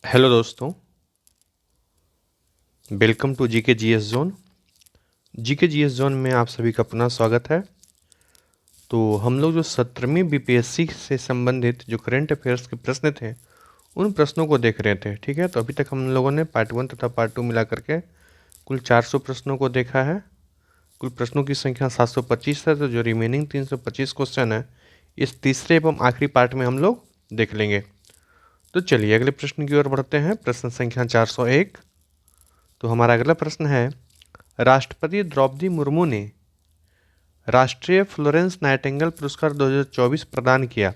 Hello दोस्तों, welcome to GK GS zone. GK GS zone में आप सभी का पुनः स्वागत है। तो हम लोग जो 17वीं बीपीएससी से संबंधित जो करंट अफेयर्स के प्रश्न थे उन प्रश्नों को देख रहे थे। ठीक है, तो अभी तक हम लोगों ने पार्ट 1 तथा पार्ट 2 मिला करके कुल 400 प्रश्नों को देखा है। कुल प्रश्नों की संख्या 725 है। तो जो रिमेनिंग 325 क्वेश्चन है इस तीसरे एवं आखिरी पार्ट में हम लोग देख लेंगे। तो चलिए अगले प्रश्न की ओर बढ़ते हैं। प्रश्न संख्या 401। तो हमारा अगला प्रश्न है, राष्ट्रपति द्रौपदी मुर्मू ने राष्ट्रीय फ्लोरेंस नाइटिंगेल पुरस्कार 2024 प्रदान किया।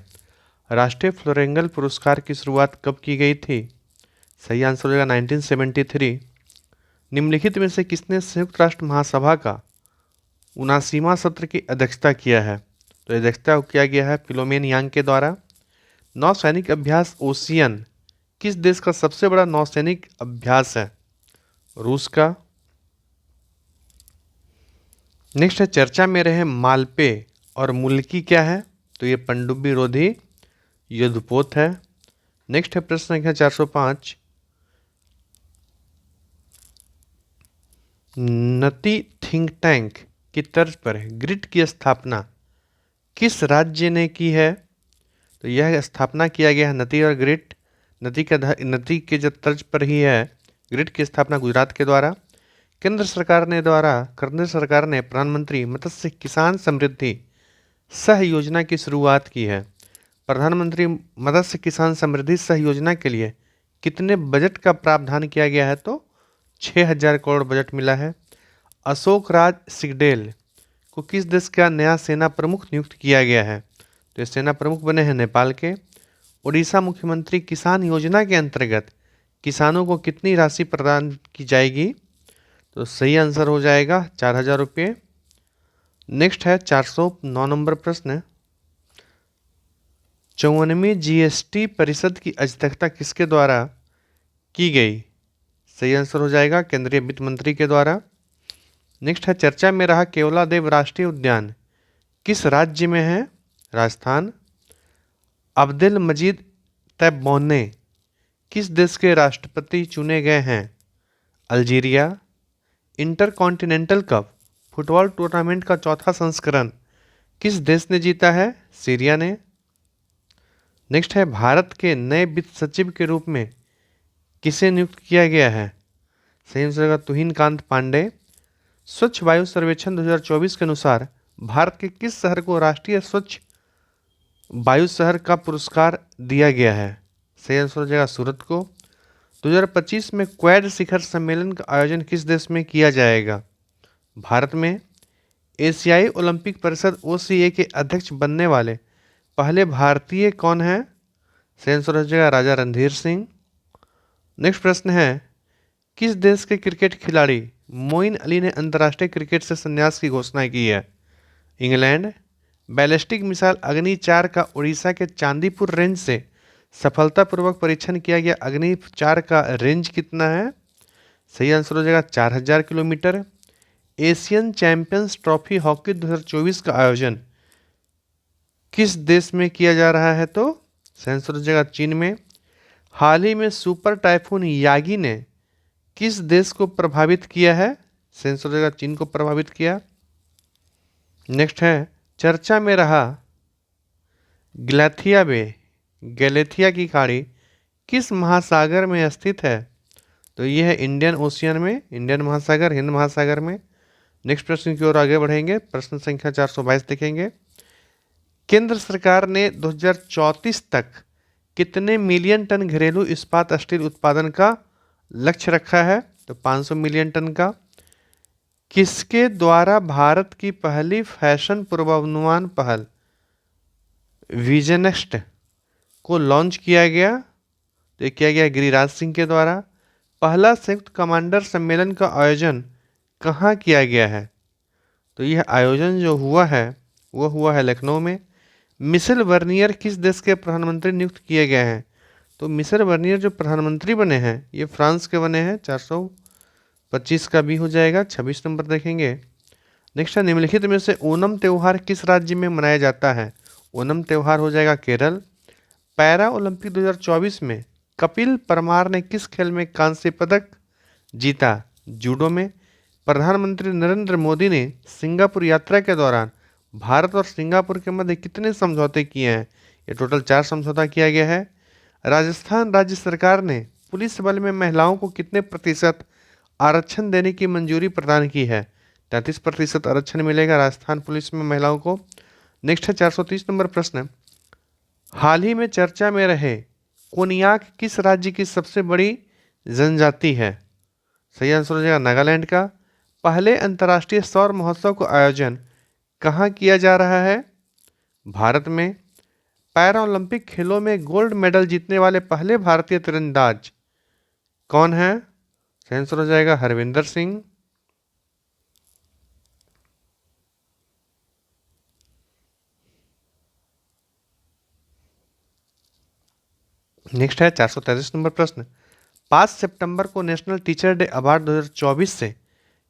राष्ट्रीय फ्लोरेंगल पुरस्कार की शुरुआत कब की गई थी? सही आंसर हो जाएगा 1973। निम्नलिखित में से किसने संयुक्त राष्ट्र महासभा का 79वां सत्र की अध्यक्षता किया है? तो अध्यक्षता किया गया है फिलोमेन यांग के द्वारा। नौसैनिक अभ्यास ओशियन किस देश का सबसे बड़ा नौसैनिक अभ्यास है? रूस का। नेक्स्ट है, चर्चा में रहे मालपे और मुल्की क्या है? तो ये पनडुब्बी रोधी युद्धपोत है। नेक्स्ट है प्रश्न संख्या 405। नती थिंक टैंक की तर्ज पर ग्रिड की स्थापना किस राज्य ने की है? तो यह स्थापना किया गया है नती और ग्रिड नती के जो तर्ज पर ही है। ग्रिड की स्थापना गुजरात के द्वारा। केंद्र सरकार ने प्रधानमंत्री मत्स्य किसान समृद्धि सह योजना की शुरुआत की है। प्रधानमंत्री मत्स्य किसान समृद्धि सह योजना के लिए कितने बजट का प्रावधान किया गया है? तो 6000 करोड़ बजट मिला है। अशोक राज सिगडेल को किस देश का नया सेना प्रमुख नियुक्त किया गया है? तो ये सेना प्रमुख बने हैं नेपाल के। उड़ीसा मुख्यमंत्री किसान योजना के अंतर्गत किसानों को कितनी राशि प्रदान की जाएगी? तो सही आंसर हो जाएगा 4000 रुपये। नेक्स्ट है 409 नंबर प्रश्न। 54वीं जीएसटी परिषद की अध्यक्षता किसके द्वारा की गई? सही आंसर हो जाएगा केंद्रीय वित्त मंत्री के द्वारा। नेक्स्ट है, चर्चा में रहा केवलादेव राष्ट्रीय उद्यान किस राज्य में है? राजस्थान। अब्दुल मजीद तैब्बोने किस देश के राष्ट्रपति चुने गए हैं? Algeria. Intercontinental cup football tournament का चौथा संस्करण किस देश ने जीता है? सीरिया ने। नेक्स्ट है, भारत के नए वित्त सचिव के रूप में किसे नियुक्त किया गया है? सही आंसर होगा तुहिन कांत पांडे। स्वच्छ वायु सर्वेक्षण 2024 के अनुसार भारत के किस शहर को राष्ट्रीय स्वच्छ वायु शहर का पुरस्कार दिया गया है? सही आंसर हो जाएगा सूरत को। 2025 में क्वाड शिखर सम्मेलन का आयोजन किस देश में किया जाएगा? भारत में। एशियाई ओलंपिक परिषद ओसीए के अध्यक्ष बनने वाले पहले भारतीय कौन हैं? सही आंसर हो जाएगा राजा रणधीर सिंह। नेक्स्ट प्रश्न है, किस देश के क्रिकेट खिलाड़ी मोइन अली ने अंतर्राष्ट्रीय क्रिकेट से संन्यास की घोषणा की है? इंग्लैंड। बैलिस्टिक मिसाइल अग्नि 4 का उड़ीसा के चांदीपुर रेंज से सफलतापूर्वक परीक्षण किया गया अग्नि 4 का रेंज कितना है? सही आंसर हो जाएगा 4000 kilometre. Asian champions trophy hockey 2024 का आयोजन किस देश में किया जा रहा है? तो सही आंसर हो जाएगा चीन में। हाल ही में सुपर टाइफून यागी ने किस देश को प्रभावित किया है? सही आंसर हो जाएगा चीन को प्रभावित किया। नेक्स्ट है, चर्चा में रहा ग्लेथिया बे गैलेथिया की खाड़ी किस महासागर में स्थित है? तो यह है इंडियन ओशियन में, इंडियन महासागर, हिंद महासागर में। नेक्स्ट प्रश्न की ओर आगे बढ़ेंगे। प्रश्न संख्या 422 देखेंगे। केंद्र सरकार ने 2034 तक कितने मिलियन टन घरेलू इस्पात स्टील उत्पादन का लक्ष्य रखा है? तो 500 मिलियन टन का। किसके द्वारा भारत की पहली फैशन पूर्वानुमान पहल विजनेस्ट को लॉन्च किया गया? तो ये किया गया गिरिराज सिंह के द्वारा। पहला संयुक्त कमांडर सम्मेलन का आयोजन कहाँ किया गया है? तो यह आयोजन जो हुआ है वो हुआ है लखनऊ में। मिशेल बर्नियर किस देश के प्रधानमंत्री नियुक्त किए गए हैं? तो मिशेल बर्नियर जो प्रधानमंत्री बने हैं ये फ्रांस के बने हैं। 425 का भी हो जाएगा। 26 नंबर देखेंगे। नेक्स्ट है, निम्नलिखित में से ओणम त्यौहार किस राज्य में मनाया जाता है? ओणम त्यौहार हो जाएगा केरल। पैरा ओलंपिक 2024 में कपिल परमार ने किस खेल में कांस्य पदक जीता? जूडो में। प्रधानमंत्री नरेंद्र मोदी ने सिंगापुर यात्रा के दौरान भारत और सिंगापुर के मध्य कितने समझौते किए हैं? ये टोटल 4 समझौता किया गया है। राजस्थान राज्य सरकार ने पुलिस बल में महिलाओं को कितने प्रतिशत आरक्षण देने की मंजूरी प्रदान की है? 33% आरक्षण मिलेगा राजस्थान पुलिस में महिलाओं को। नेक्स्ट है 430 नंबर प्रश्न। हाल ही में चर्चा में रहे कोनियाक किस राज्य की सबसे बड़ी जनजाति है? सही आंसर हो जाएगा नागालैंड का। पहले अंतर्राष्ट्रीय सौर महोत्सव का आयोजन कहाँ किया जा रहा है? भारत में। पैरा ओलंपिक खेलों में गोल्ड मेडल जीतने वाले पहले भारतीय तीरंदाज कौन है? सही आंसर हो जाएगा हरविंदर सिंह। नेक्स्ट है 433 नंबर प्रश्न। 5 सितंबर को नेशनल टीचर डे अवार्ड 2024 से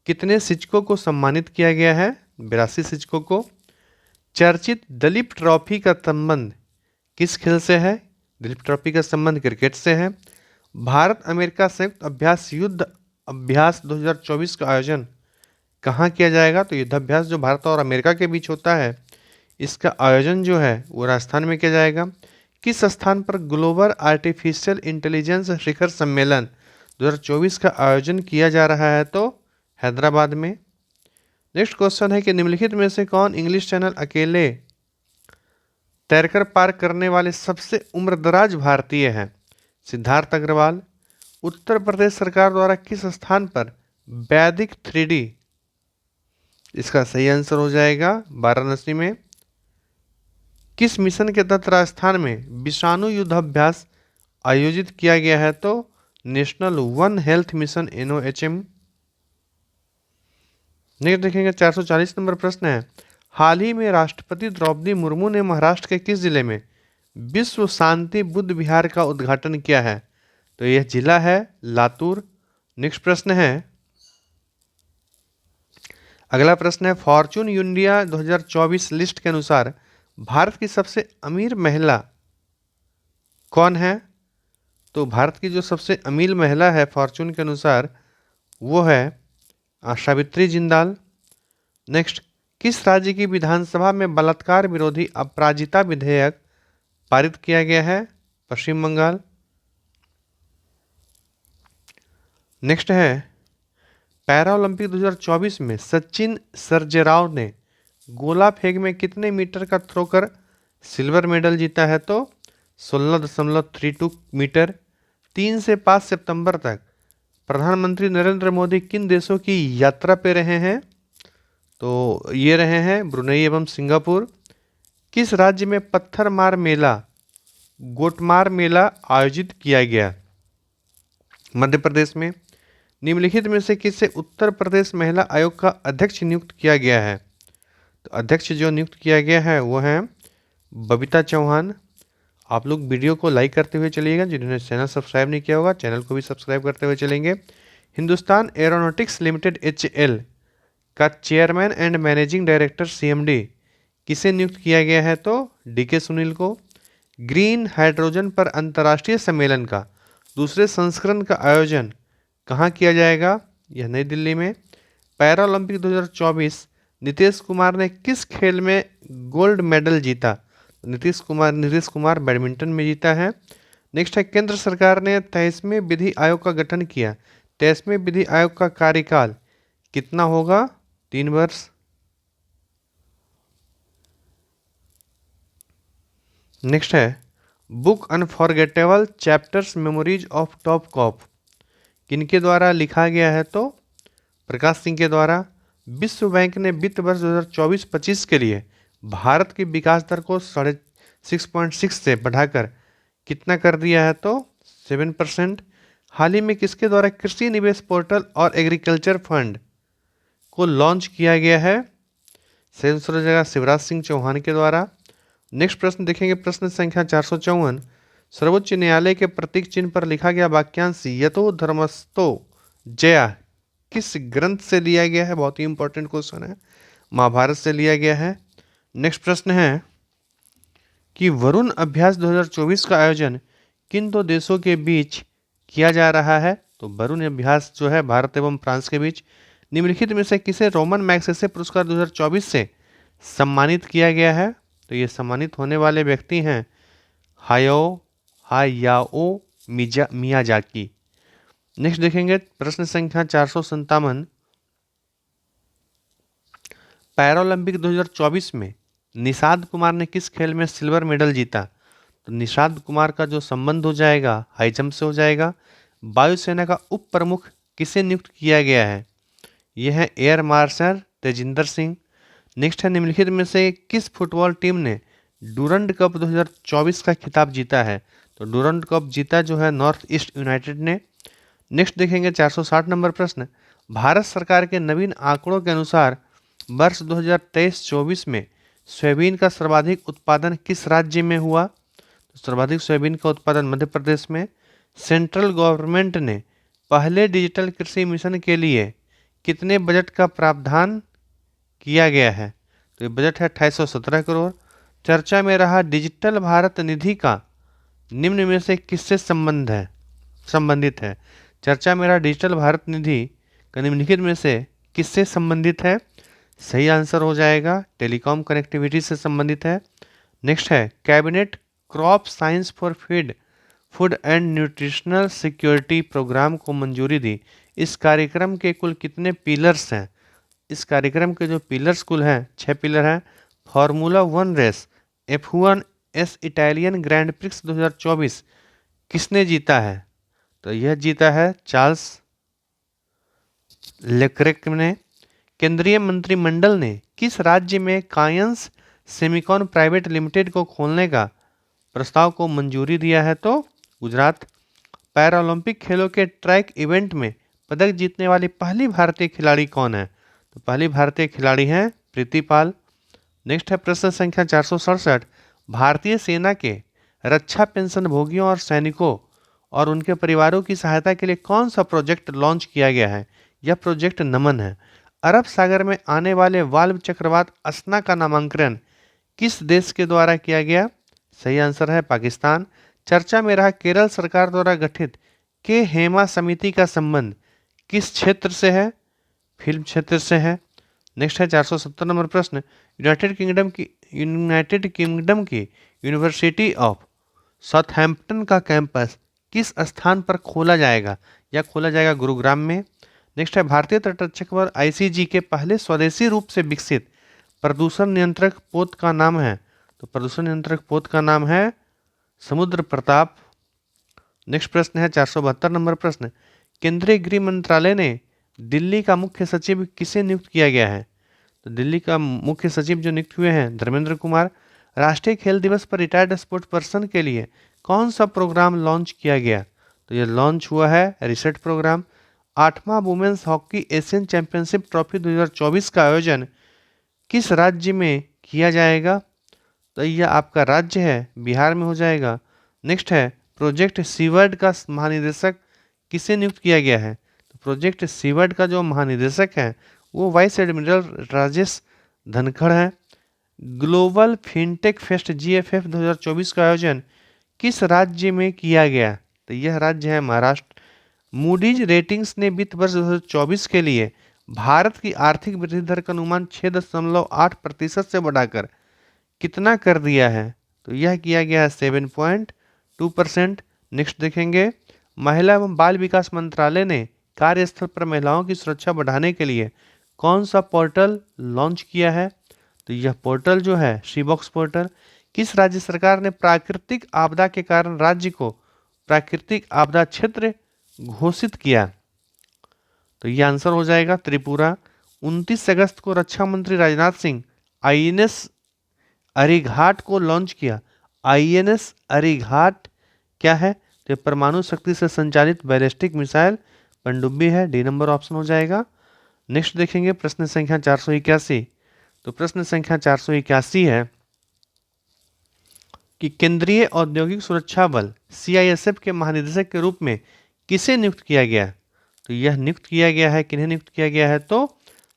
कितने शिक्षकों को सम्मानित किया गया है? 82 शिक्षकों को। चर्चित दलीप ट्रॉफी का संबंध किस खेल से है? दलीप ट्रॉफी का संबंध क्रिकेट से है। भारत अमेरिका संयुक्त अभ्यास युद्ध अभ्यास 2024 का आयोजन कहाँ किया जाएगा? तो युद्धाभ्यास जो भारत और अमेरिका के बीच होता है, इसका आयोजन जो है वो राजस्थान में किया जाएगा। किस स्थान पर ग्लोबल आर्टिफिशियल इंटेलिजेंस शिखर सम्मेलन 2024 का आयोजन किया जा रहा है? तो हैदराबाद में। नेक्स्ट क्वेश्चन है कि निम्नलिखित में से कौन इंग्लिश चैनल अकेले तैरकर पार करने वाले सबसे उम्रदराज भारतीय हैं? सिद्धार्थ अग्रवाल। उत्तर प्रदेश सरकार द्वारा किस स्थान पर वैदिक 3D, इसका सही आंसर हो जाएगा वाराणसी में। किस मिशन के तहत राजस्थान में विषाणु युद्धाभ्यास आयोजित किया गया है? तो national one health mission NOHM। Next देखेंगे 440 नंबर प्रश्न है। हाल ही में राष्ट्रपति द्रौपदी मुर्मू ने महाराष्ट्र के किस जिले में विश्व शांति बुद्ध विहार का उद्घाटन किया है? तो यह जिला है लातूर। नेक्स्ट प्रश्न है, अगला प्रश्न है फॉर्चून इंडिया 2024 लिस्ट के अनुसार भारत की सबसे अमीर महिला कौन है? तो भारत की जो सबसे अमीर महिला है फॉर्चून के अनुसार वो है सावित्री जिंदाल। नेक्स्ट, किस राज्य की विधानसभा में बलात्कार विरोधी अपराजिता विधेयक पारित किया गया है? पश्चिम बंगाल। नेक्स्ट है पैरा ओलंपिक 2024 में सचिन सर्जेराव ने गोला फेंक में कितने मीटर का थ्रो कर सिल्वर मेडल जीता है? तो 16.32 मीटर। 3 से 5 सितंबर तक प्रधानमंत्री नरेंद्र मोदी किन देशों की यात्रा पे रहे हैं? तो ये रहे हैं ब्रुनेई एवं सिंगापुर। किस राज्य में पत्थर मार मेला गोटमार मेला आयोजित किया गया? मध्य प्रदेश में। निम्नलिखित में से किसे उत्तर प्रदेश महिला आयोग का अध्यक्ष नियुक्त किया गया है? तो अध्यक्ष जो नियुक्त किया गया है वो है बबीता चौहान। आप लोग वीडियो को लाइक करते हुए चलिएगा, जिन्होंने चैनल सब्सक्राइब नहीं किया होगा चैनल को भी सब्सक्राइब करते हुए चलेंगे। हिंदुस्तान एरोनॉटिक्स लिमिटेड HAL का chairman and managing director CMD किसे नियुक्त किया गया है? तो DK सुनील को। ग्रीन हाइड्रोजन पर अंतर्राष्ट्रीय सम्मेलन का दूसरे संस्करण का आयोजन कहाँ किया जाएगा? यह नई दिल्ली में। पैरा ओलंपिक 2024 नीतीश कुमार ने किस खेल में गोल्ड मेडल जीता? नीतीश कुमार बैडमिंटन में जीता है। नेक्स्ट है, केंद्र सरकार ने 23वें विधि आयोग का गठन किया। 23वें विधि आयोग का कार्यकाल कितना होगा? 3 वर्ष। नेक्स्ट है, book unforgettable chapters memories of top cop किनके द्वारा लिखा गया है? तो प्रकाश सिंह के द्वारा। विश्व बैंक ने वित्त वर्ष 2024-25 के लिए भारत की विकास दर को 6.6 से बढ़ाकर कितना कर दिया है? तो 7%। हाल ही में किसके द्वारा कृषि निवेश पोर्टल और एग्रीकल्चर फंड को लॉन्च किया गया है? सेंसर जगह शिवराज सिंह चौहान के द्वारा। नेक्स्ट प्रश्न देखेंगे, प्रश्न संख्या 454। सर्वोच्च न्यायालय के प्रतीक चिन्ह पर लिखा गया वाक्यांश यतो धर्मस्थो जया किस ग्रंथ से लिया गया है? बहुत ही इंपॉर्टेंट क्वेश्चन है, महाभारत से लिया गया है। नेक्स्ट प्रश्न है कि वरुण अभ्यास 2024 का आयोजन किन दो देशों के बीच किया जा रहा है? तो वरुण अभ्यास जो है भारत एवं फ्रांस के बीच। निम्नलिखित में से किसे रोमन मैग्सेसे पुरस्कार 2024 से सम्मानित किया गया है? तो ये सम्मानित होने वाले व्यक्ति हैं हायाओ मियाजाकी। नेक्स्ट देखेंगे प्रश्न संख्या 457। पैरालंपिक 2024 में निषाद कुमार ने किस खेल में सिल्वर मेडल जीता? तो निषाद कुमार का जो संबंध हो जाएगा हाई जंप से हो जाएगा। वायुसेना का उप प्रमुख किसे नियुक्त किया गया है? यह है air marshal Tejinder Singh. Next है निम्नलिखित में से किस फुटबॉल टीम ने डूरंड कप 2024 का खिताब जीता है? तो डूरंड कप जीता जो है नॉर्थ ईस्ट यूनाइटेड ने। नेक्स्ट देखेंगे 460 नंबर प्रश्न। भारत सरकार के नवीन आंकड़ों के अनुसार वर्ष 2023-24 में सोयाबीन का सर्वाधिक उत्पादन किस राज्य में हुआ? तो सर्वाधिक सोयाबीन का उत्पादन मध्य प्रदेश में। सेंट्रल गवर्नमेंट ने पहले डिजिटल कृषि मिशन के लिए कितने बजट का प्रावधान किया गया है? तो ये बजट है 2817 करोड़। चर्चा में रहा डिजिटल भारत निधि का निम्न में से किससे संबंधित है? चर्चा में रहा डिजिटल भारत निधि का निम्नलिखित में से किससे संबंधित है? सही आंसर हो जाएगा टेलीकॉम कनेक्टिविटी से संबंधित है। नेक्स्ट है cabinet crop science for food and nutritional security programme को मंजूरी दी। इस कार्यक्रम के कुल कितने पिलर्स हैं? इस कार्यक्रम के जो पिलर्स कुल हैं 6 पिलर हैं। फार्मूला 1 रेस F1 एस इटालियन ग्रैंड प्रिक्स 2024 किसने जीता है? तो यह जीता है चार्ल्स लेक्रेक ने। केंद्रीय मंत्रिमंडल ने किस राज्य में कायंस सेमिकॉन प्राइवेट लिमिटेड को खोलने का प्रस्ताव को मंजूरी दिया है? तो गुजरात। पैरालंपिक खेलों के ट्रैक इवेंट में पदक जीतने वाली पहली भारतीय खिलाड़ी कौन है? तो पहली भारतीय खिलाड़ी हैं प्रीति पाल। नेक्स्ट है प्रश्न संख्या 467। भारतीय सेना के रक्षा पेंशन भोगियों और सैनिकों और उनके परिवारों की सहायता के लिए कौन सा प्रोजेक्ट लॉन्च किया गया है? यह प्रोजेक्ट नमन है। अरब सागर में आने वाले वाल्व चक्रवात अस्ना का नामांकन किस देश के द्वारा किया गया? सही आंसर है पाकिस्तान। चर्चा में रहा केरल सरकार द्वारा गठित के हेमा समिति का संबंध किस क्षेत्र से है? फिल्म क्षेत्र से है। नेक्स्ट है 470 नंबर प्रश्न। यूनाइटेड किंगडम की यूनिवर्सिटी ऑफ साउथहैम्पटन का कैंपस किस स्थान पर खोला जाएगा? यह खोला जाएगा गुरुग्राम में। नेक्स्ट है भारतीय तटरक्षक बल आईसीजी के पहले स्वदेशी रूप से विकसित प्रदूषण नियंत्रक पोत का नाम है? तो प्रदूषण नियंत्रक पोत का नाम है समुद्र प्रताप। नेक्स्ट प्रश्न है 472 नंबर प्रश्न। केंद्रीय गृह मंत्रालय ने दिल्ली का मुख्य सचिव किसे नियुक्त किया गया है? तो दिल्ली का मुख्य सचिव जो नियुक्त हुए हैं धर्मेंद्र कुमार। राष्ट्रीय खेल दिवस पर रिटायर्ड स्पोर्ट्स पर्सन के लिए कौन सा प्रोग्राम लॉन्च किया गया? तो ये लॉन्च हुआ है रिसेट प्रोग्राम। 8वां women's hockey Asian championship trophy 2024 का आयोजन किस राज्य में किया जाएगा? तो यह आपका राज्य है बिहार में हो जाएगा। नेक्स्ट है प्रोजेक्ट सीवर्ड का महानिदेशक किसे नियुक्त किया गया है? तो प्रोजेक्ट सीवर्ड का जो महानिदेशक है वो वाइस एडमिरल राजेश धनखड़ है। ग्लोबल फिनटेक फेस्ट GFF 2024 का आयोजन किस राज्य में किया गया? तो यह राज्य है महाराष्ट्र। मूडीज रेटिंग्स ने वित्त वर्ष 2024 के लिए भारत की आर्थिक वृद्धि दर का अनुमान 6.8% से बढ़ाकर कितना कर दिया है? तो यह किया गया है 7.2%। नेक्स्ट देखेंगे महिला एवं बाल विकास मंत्रालय ने कार्यस्थल पर महिलाओं की सुरक्षा बढ़ाने के लिए कौन सा पोर्टल लॉन्च किया है? तो यह पोर्टल जो है शीबॉक्स पोर्टल। किस राज्य सरकार ने प्राकृतिक आपदा के कारण राज्य को प्राकृतिक आपदा क्षेत्र घोषित किया? तो यह आंसर हो जाएगा त्रिपुरा। 29 अगस्त को रक्षा मंत्री राजनाथ सिंह INS अरिघाट को लॉन्च किया। INS अरिघाट क्या है? तो परमाणु शक्ति से संचालित बैलिस्टिक मिसाइल पनडुब्बी है। डी नंबर ऑप्शन हो जाएगा। नेक्स्ट देखेंगे प्रश्न संख्या 481। तो प्रश्न संख्या 481 है कि केंद्रीय औद्योगिक सुरक्षा बल CISF के महानिदेशक के रूप में किसे नियुक्त किया गया? तो यह नियुक्त किया गया है किन्हें नियुक्त किया गया है? तो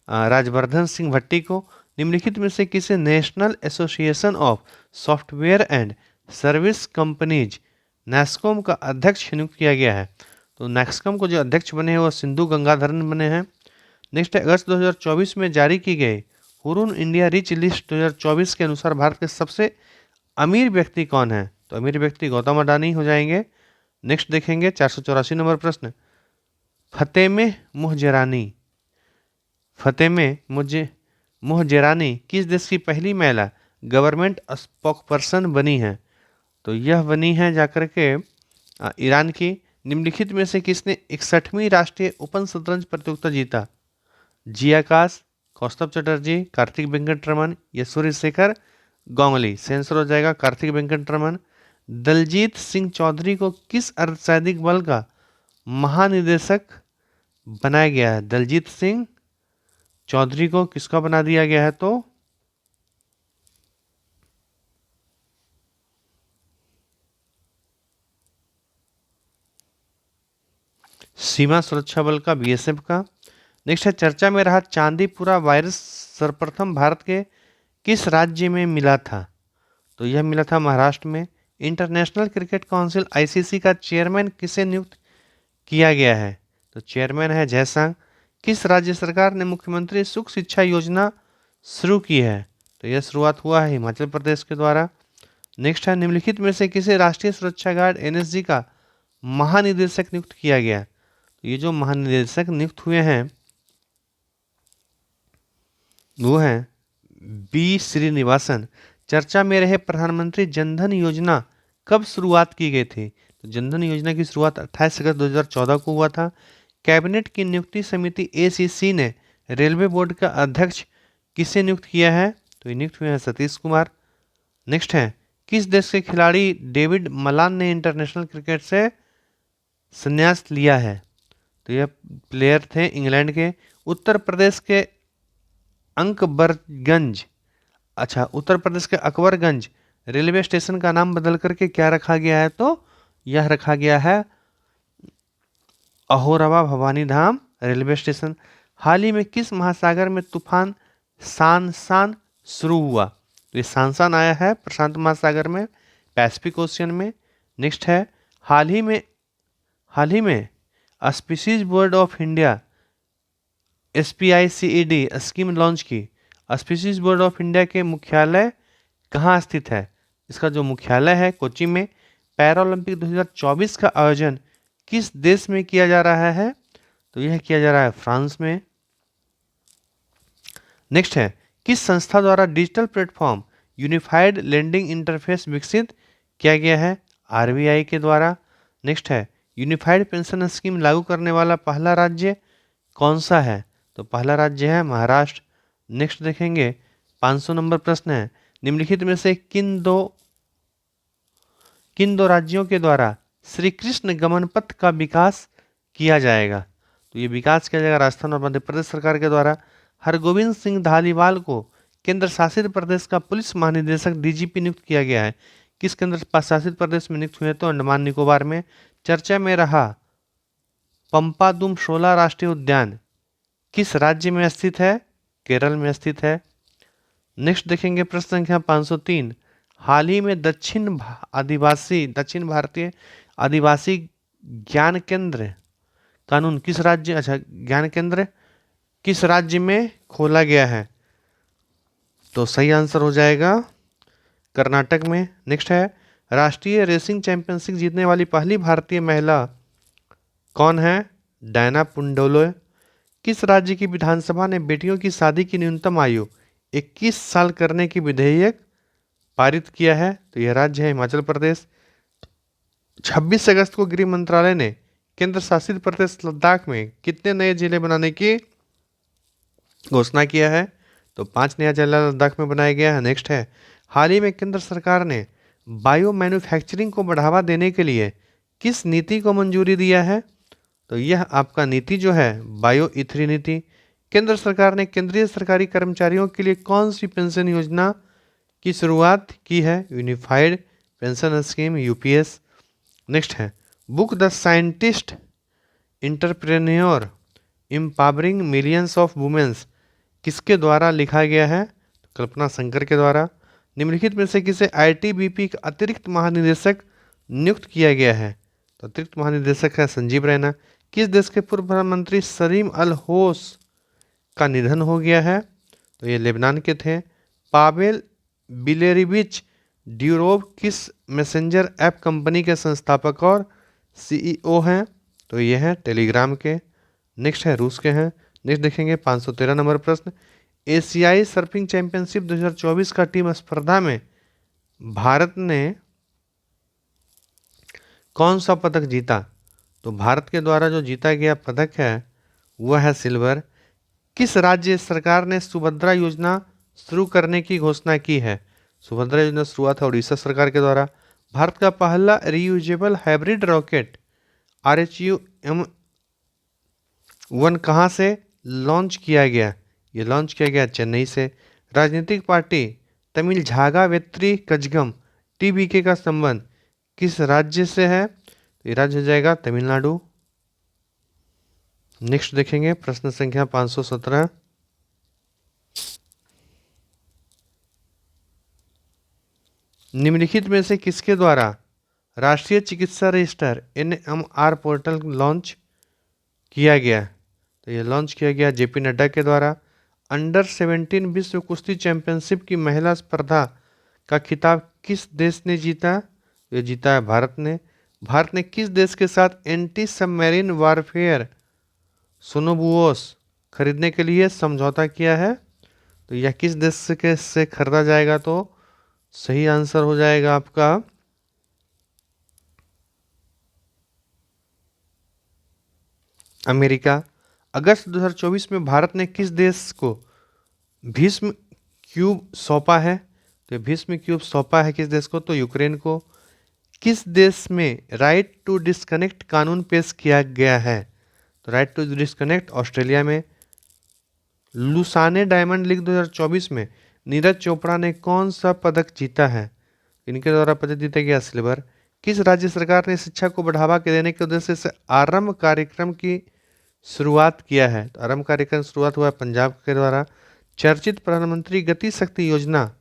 राजवर्धन सिंह भट्टी को। निम्नलिखित में से किसे national association of software and service companies NASSCOM का अध्यक्ष नियुक्त किया गया है? तो नैस्कॉम को जो अध्यक्ष बने हैं वो सिंधु गंगाधरन बने हैं। नेक्स्ट है, अगस्त 2024 में जारी की गई हुरून इंडिया रिच लिस्ट 2024 के अनुसार भारत के सबसे अमीर व्यक्ति कौन है? तो अमीर व्यक्ति गौतम अडानी हो जाएंगे। नेक्स्ट देखेंगे 484 नंबर प्रश्न, फतेमे मुहजरानी मुहजरानी किस देश की पहली महिला गवर्नमेंट स्पोक्सपर्सन बनी है? तो यह बनी है जाकर के ईरान की। निम्नलिखित में से किसने 61वीं राष्ट्रीय ओपन शतरंज प्रतियोगिता जीता? जी आकाश, कौस्तभ चटर्जी, कार्तिक वेंकटरमन या सूर्य शेखर गांगुली? सेंसर हो जाएगा कार्तिक वेंकटरमन। दलजीत सिंह चौधरी को किस अर्धसैनिक बल का महानिदेशक बनाया गया है? दलजीत सिंह चौधरी को किसका बना दिया गया है? तो सीमा सुरक्षा बल का, बीएसएफ का। नेक्स्ट है, चर्चा में रहा चांदीपुरा वायरस सर्वप्रथम भारत के किस राज्य में मिला था? तो यह मिला था महाराष्ट्र में। इंटरनेशनल क्रिकेट काउंसिल आईसीसी का चेयरमैन किसे नियुक्त किया गया है? तो चेयरमैन है जयशंकर। किस राज्य सरकार ने मुख्यमंत्री सुख शिक्षा योजना शुरू की है? तो यह शुरुआत हुआ है हिमाचल प्रदेश के द्वारा। नेक्स्ट है, निम्नलिखित में से किसे राष्ट्रीय सुरक्षा गार्ड एनएसजी का महानिदेशक नियुक्त किया गया? तो ये जो महानिदेशक नियुक्त हुए हैं वो हैं बी श्रीनिवासन। चर्चा में रहे प्रधानमंत्री जनधन योजना कब शुरुआत की गई थी? तो जनधन योजना की शुरुआत 28 अगस्त 2014 को हुआ था। कैबिनेट की नियुक्ति समिति एसीसी ने रेलवे बोर्ड का अध्यक्ष किसे नियुक्त किया है? तो ये नियुक्त हुए हैं सतीश कुमार। नेक्स्ट है, किस देश के खिलाड़ी डेविड मलान ने इंटरनेशनल क्रिकेट से संन्यास लिया है? तो यह प्लेयर थे इंग्लैंड के। उत्तर प्रदेश के उत्तर प्रदेश के अकबरगंज रेलवे स्टेशन का नाम बदल करके क्या रखा गया है? तो यह रखा गया है अहोरवा भवानी धाम रेलवे स्टेशन। हाल ही में किस महासागर में तूफान सानसान शुरू हुआ? तो ये सानसान आया है प्रशांत महासागर में, पैसिफिक ओशियन में। नेक्स्ट है, हाल ही में species board of India SPICED scheme launch की। स्पीशीज बोर्ड ऑफ इंडिया के मुख्यालय कहाँ स्थित है? इसका जो मुख्यालय है कोच्चि में। पैरालंपिक 2024 का आयोजन किस देश में किया जा रहा है? तो यह किया जा रहा है फ्रांस में। नेक्स्ट है, किस संस्था द्वारा digital platform unified lending interface विकसित किया गया है? RBI के द्वारा। नेक्स्ट है, यूनिफाइड पेंशन स्कीम लागू करने वाला पहला राज्य कौन सा है? तो पहला राज्य है महाराष्ट्र। नेक्स्ट देखेंगे 500 नंबर प्रश्न है, निम्नलिखित में से किन दो राज्यों के द्वारा श्री कृष्ण गमन पथ का विकास किया जाएगा? तो ये विकास किया जाएगा राजस्थान और मध्य प्रदेश सरकार के द्वारा। हरगोविंद सिंह धालीवाल को केंद्र शासित प्रदेश का पुलिस महानिदेशक DGP नियुक्त किया गया है। किस केंद्र शासित प्रदेश में नियुक्त हुए? तो अंडमान निकोबार में। चर्चा में रहा पंपादुम शोला राष्ट्रीय उद्यान किस राज्य में स्थित है? केरल में स्थित है। नेक्स्ट देखेंगे प्रश्न संख्या 503, हाल ही में दक्षिण भारतीय आदिवासी ज्ञान केंद्र कानून किस राज्य में खोला गया है? तो सही आंसर हो जाएगा कर्नाटक में। नेक्स्ट है, राष्ट्रीय रेसिंग चैंपियनशिप जीतने वाली पहली भारतीय महिला कौन है? डायना पुंडोले। किस राज्य की विधानसभा ने बेटियों की शादी की न्यूनतम आयु 21 साल करने की विधेयक पारित किया है? तो यह राज्य है हिमाचल प्रदेश। 26 अगस्त को गृह मंत्रालय ने केंद्र शासित प्रदेश लद्दाख में कितने नए जिले बनाने की घोषणा किया है? तो 5 नया जिला लद्दाख में बनाया गया है। नेक्स्ट है, हाल ही में केंद्र सरकार ने बायो मैन्युफैक्चरिंग को बढ़ावा देने के लिए किस नीति को मंजूरी दिया है? तो यह आपका नीति जो है बायो ईथरी नीति। केंद्र सरकार ने केंद्रीय सरकारी कर्मचारियों के लिए कौन सी पेंशन योजना की शुरुआत की है? Unified pension scheme UPS। Next है, book the scientist entrepreneur empowering millions of women's किसके द्वारा लिखा गया है? कल्पना शंकर के द्वारा। निम्नलिखित में से किसे ITBP का अतिरिक्त महानिदेशक नियुक्त किया गया है? तो अतिरिक्त महानिदेशक है संजीव रैना। किस देश के पूर्व प्रधानमंत्री सलीम अल होस का निधन हो गया है? तो ये लेबनान के थे। पावेल बिलेरिविच ड्यूरोव किस मैसेंजर ऐप कंपनी के संस्थापक और सीईओ हैं? तो ये हैं टेलीग्राम के। नेक्स्ट है रूस के हैं। नेक्स्ट देखेंगे 513 नंबर प्रश्न, एशियाई सर्फिंग चैंपियनशिप 2024 का टीम स्पर्धा में भारत ने कौन सा पदक जीता? तो भारत के द्वारा जो जीता गया पदक है वह है सिल्वर। किस राज्य सरकार ने सुभद्रा योजना शुरू करने की घोषणा की है? सुभद्रा योजना शुरुआत है उड़ीसा सरकार के द्वारा। भारत का पहला रीयूजेबल हाइब्रिड रॉकेट RHU-M1 कहाँ से लॉन्च किया गया? ये लॉन्च किया गया चेन्नई से। राजनीतिक पार्टी तमिल झागा वेत्री कजगम TBK का संबंध किस राज्य से है? तो ये राज्य हो जाएगा तमिलनाडु। नेक्स्ट देखेंगे प्रश्न संख्या 517, निम्नलिखित में से किसके द्वारा राष्ट्रीय चिकित्सा रजिस्टर NMR पोर्टल लॉन्च किया गया? तो ये लॉन्च किया गया JP नड्डा के द्वारा। अंडर 17 विश्व कुश्ती चैंपियनशिप की महिला स्पर्धा का खिताब किस देश ने जीता? ये जीता है भारत ने। भारत ने किस देश के साथ एंटी सबमरीन वारफेयर सोनोबुओस खरीदने के लिए समझौता किया है? तो यह किस देश से खरीदा जाएगा? तो सही आंसर हो जाएगा आपका अमेरिका। अगस्त 2024 में भारत ने किस देश को भीष्म क्यूब सौंपा है? तो भीष्म क्यूब सौंपा है किस देश को? तो यूक्रेन को। किस देश में राइट टू डिस्कनेक्ट कानून पेश किया गया है? तो राइट टू डिस्कनेक्ट ऑस्ट्रेलिया में। लुसाने डायमंड लीग 2024 में नीरज चोपड़ा ने कौन सा पदक जीता है? इनके द्वारा पदक जीता गया सिल्वर। किस राज्य सरकार ने शिक्षा को बढ़ावा देने के उद्देश्य से आरंभ कार्यक्रम की शुरुआत किया है? तो आरंभ कार्यक्रम शुरुआत हुआ है पंजाब के द्वारा। चर्चित प्रधानमंत्री गति शक्ति योजना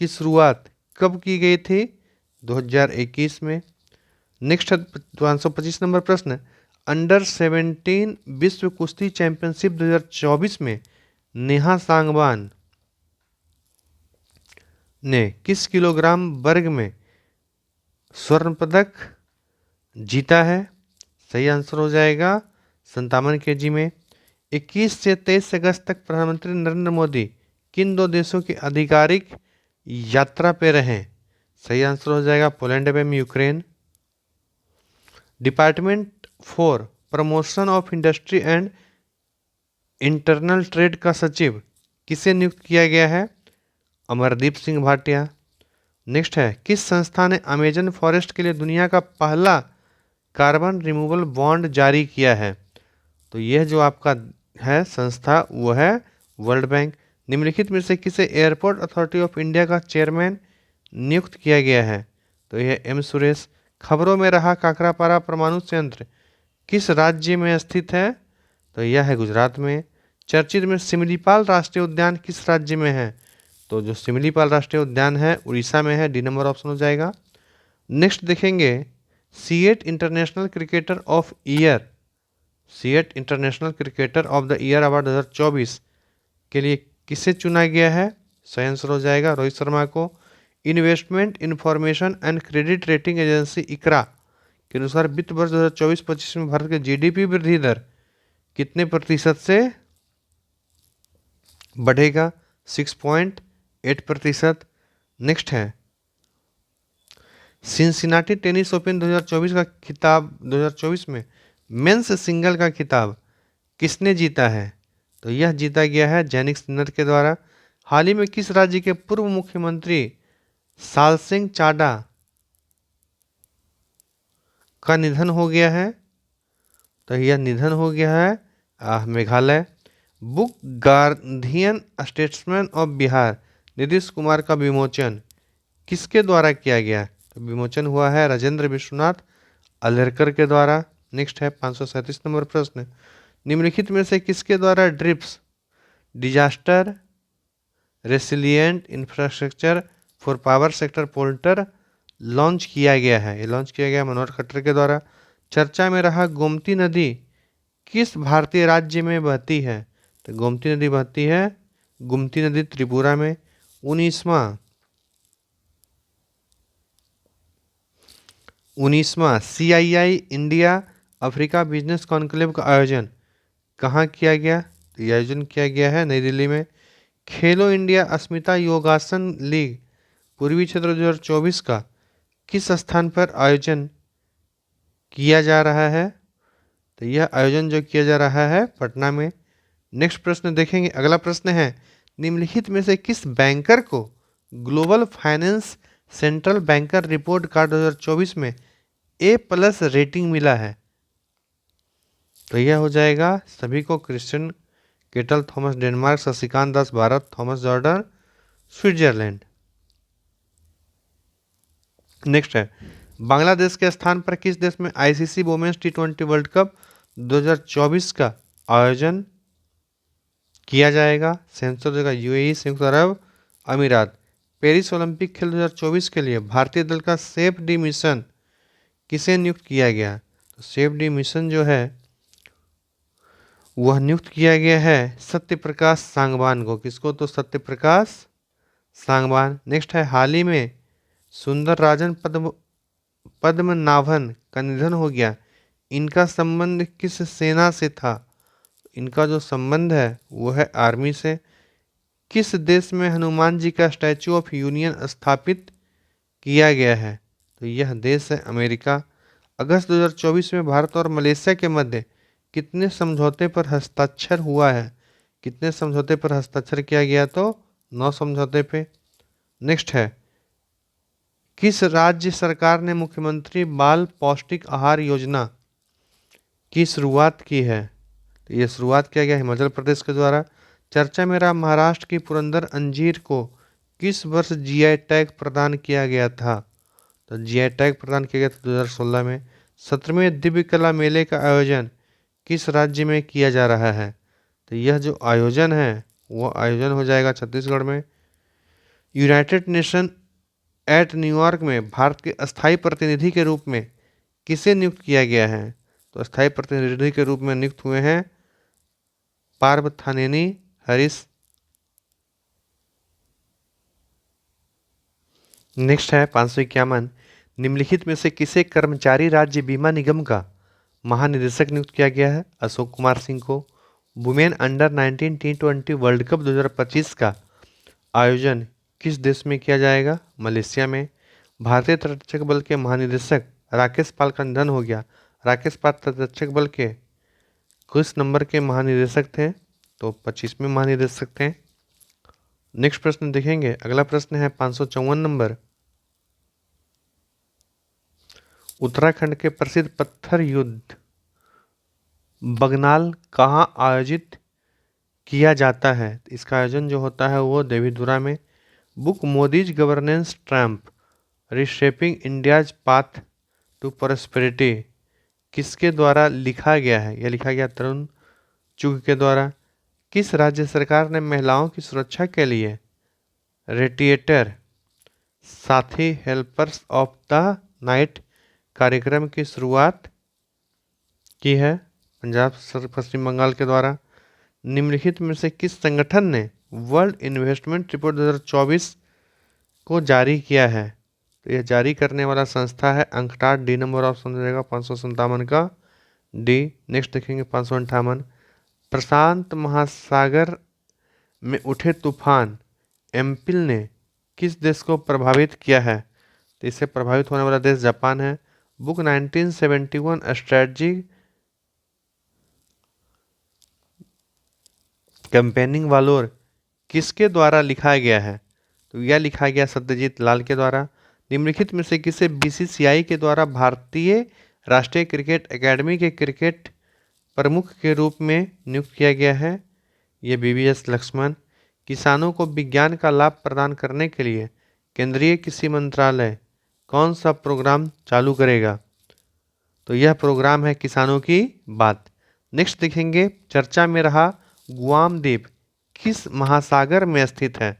की शुरुआत कब की गई थी? 2021 में। नेक्स्ट 525 नंबर प्रश्न, अंडर 17 विश्व कुश्ती चैंपियनशिप 2024 में नेहा सांगवान ने किस किलोग्राम वर्ग में स्वर्ण पदक जीता है? सही आंसर हो जाएगा 57 kg में। 21 से 23 अगस्त तक प्रधानमंत्री नरेंद्र मोदी किन दो देशों की आधिकारिक यात्रा पे रहे? सही आंसर हो जाएगा पोलैंड एवं Ukraine. Department for promotion of industry and internal trade का सचिव किसे नियुक्त किया गया है? अमरदीप सिंह भाटिया। नेक्स्ट है, किस संस्था ने अमेजन फॉरेस्ट के लिए दुनिया का पहला कार्बन रिमूवल बॉन्ड जारी किया है? तो यह जो आपका है संस्था वो है वर्ल्ड बैंक। निम्नलिखित में से किसे एयरपोर्ट अथॉरिटी ऑफ इंडिया का चेयरमैन नियुक्त किया गया है? तो यह M सुरेश। खबरों में रहा काकरापारा परमाणु संयंत्र किस राज्य में स्थित है? तो यह है गुजरात में। चर्चित में सिमलीपाल राष्ट्रीय उद्यान किस राज्य में है? तो जो सिमलीपाल राष्ट्रीय उद्यान है उड़ीसा में है। D नंबर ऑप्शन हो जाएगा। नेक्स्ट देखेंगे CEAT international cricketer of year, CEAT international cricketer of the year award 2024 के लिए किसे चुना गया है? सही आंसर हो जाएगा रोहित शर्मा को। Investment information and credit rating agency ICRA के अनुसार वित्त वर्ष 2024-25 में भारत के GDP वृद्धि दर कितने प्रतिशत से बढ़ेगा? 6.8%। नेक्स्ट है सिंसिनाटी टेनिस ओपन 2024 का खिताब 2024 में मेंस सिंगल का खिताब किसने जीता है? तो यह जीता गया है जैनिक सिन्नर के द्वारा। हाल ही में किस राज्य के पूर्व मुख्यमंत्री सालसिंह चाडा का निधन हो गया है? तो यह निधन हो गया है Meghalaya. Book guardian statesman of Bihar Nitish Kumar का विमोचन किसके द्वारा किया गया? तो विमोचन हुआ है राजेंद्र विश्वनाथ अलेरकर के द्वारा। नेक्स्ट है 537 नंबर प्रश्न, निम्नलिखित में से किसके द्वारा DRIPS disaster resilient infrastructure for power sector portal launch किया गया है? ये लॉन्च किया गया मनोहर खट्टर के द्वारा। चर्चा में रहा गोमती नदी किस भारतीय राज्य में बहती है? तो गोमती नदी बहती है, गोमती नदी त्रिपुरा में। 19वां CII India Africa business conclave का आयोजन कहाँ किया गया? तो ये आयोजन किया गया है नई दिल्ली में। खेलो इंडिया अस्मिता योगासन लीग पूर्वी क्षेत्र 2024 का किस स्थान पर आयोजन किया जा रहा है? तो यह आयोजन जो किया जा रहा है पटना में। नेक्स्ट प्रश्न देखेंगे। अगला प्रश्न है, निम्नलिखित में से किस बैंकर को global finance central banker report card 2024 में A+ रेटिंग मिला है? तो यह हो जाएगा सभी को Christian Kettel Thomas Denmark, Shashikant Das Bharat, Thomas Jordan Switzerland. Next है, बांग्लादेश के स्थान पर किस देश में ICC women's T20 world cup 2024 का आयोजन किया जाएगा? सेंसर जगह UAE, संयुक्त अरब अमीरात। पेरिस ओलंपिक खेल 2024 के लिए भारतीय दल का सेफ डी मिशन किसे नियुक्त किया गया? तो सेफ डी मिशन जो है वह नियुक्त किया गया है सत्य प्रकाश सांगवान को। किसको? तो सत्य प्रकाश सांगवान। नेक्स्ट है, हाल ही में सुंदर राजन पद्मनाभन का निधन हो गया, इनका संबंध किस सेना से था? इनका जो संबंध है वो है आर्मी से। किस देश में हनुमान जी का स्टैचू ऑफ यूनियन स्थापित किया गया है? तो यह देश है अमेरिका। अगस्त 2024 में भारत और मलेशिया के मध्य कितने समझौते पर हस्ताक्षर हुआ है? कितने समझौते पर हस्ताक्षर किया गया? तो 9 समझौते पे। नेक्स्ट है, किस राज्य सरकार ने मुख्यमंत्री बाल पौष्टिक आहार योजना की शुरुआत की है? तो ये शुरुआत किया गया हिमाचल प्रदेश के द्वारा। चर्चा में रहा महाराष्ट्र की पुरंदर अंजीर को किस वर्ष GI टैग प्रदान किया गया था? तो GI टैग प्रदान किया गया था 2016 में। 17वें दिव्य कला मेले का आयोजन किस राज्य में किया जा रहा है? तो यह जो आयोजन है वो आयोजन हो जाएगा छत्तीसगढ़ में। यूनाइटेड नेशन एट न्यूयॉर्क में भारत के अस्थायी प्रतिनिधि के रूप में किसे नियुक्त किया गया है? तो अस्थायी प्रतिनिधि के रूप में नियुक्त हुए हैं पार्थानेनी हरीश। नेक्स्ट है 551, निम्नलिखित में से किसे कर्मचारी राज्य बीमा निगम का महानिदेशक नियुक्त किया गया है? अशोक कुमार सिंह को। Women under 19 T20 world cup 2025 का आयोजन किस देश में किया जाएगा? मलेशिया में। भारतीय तटरक्षक बल के महानिदेशक राकेश पाल का निधन हो गया। राकेश पाल तटरक्षक बल के किस नंबर के महानिदेशक थे? तो 25वें महानिदेशक थे। नेक्स्ट प्रश्न देखेंगे। अगला प्रश्न है 554 नंबर, उत्तराखंड के प्रसिद्ध पत्थर युद्ध बगनाल कहाँ आयोजित किया जाता है? इसका आयोजन जो होता है वो देवीधुरा में। Book Modi's governance triumph reshaping India's path to prosperity किसके द्वारा लिखा गया है? यह लिखा गया तरुण चुग के द्वारा। किस राज्य सरकार ने महिलाओं की सुरक्षा के लिए रेडिएटर साथी हेल्पर्स ऑफ द नाइट कार्यक्रम की शुरुआत की है? पंजाब पश्चिम बंगाल के द्वारा। निम्नलिखित में से किस संगठन ने वर्ल्ड इन्वेस्टमेंट रिपोर्ट 2024 को जारी किया है? तो यह जारी करने वाला संस्था है अंकटाड। डी नंबर ऑप्शन हो जाएगा 557 का डी। नेक्स्ट देखेंगे 558, प्रशांत महासागर में उठे तूफान एम्पिल ने किस देश को प्रभावित किया है? तो इससे प्रभावित होने वाला देश जापान है। बुक 1971 स्ट्रेटजी कैंपेनिंग वालोर किसके द्वारा लिखा गया है? तो यह लिखा गया सत्यजीत लाल के द्वारा। निम्नलिखित में से किसे BCCI के द्वारा भारतीय राष्ट्रीय क्रिकेट एकेडमी के क्रिकेट प्रमुख के रूप में नियुक्त किया गया है? ये BVS लक्ष्मण। किसानों को विज्ञान का लाभ प्रदान करने के लिए केंद्रीय कृषि मंत्रालय कौन सा प्रोग्राम चालू करेगा? तो यह प्रोग्राम है किसानों की बात। नेक्स्ट देखेंगे, चर्चा में रहा गुआम द्वीप किस महासागर में स्थित है?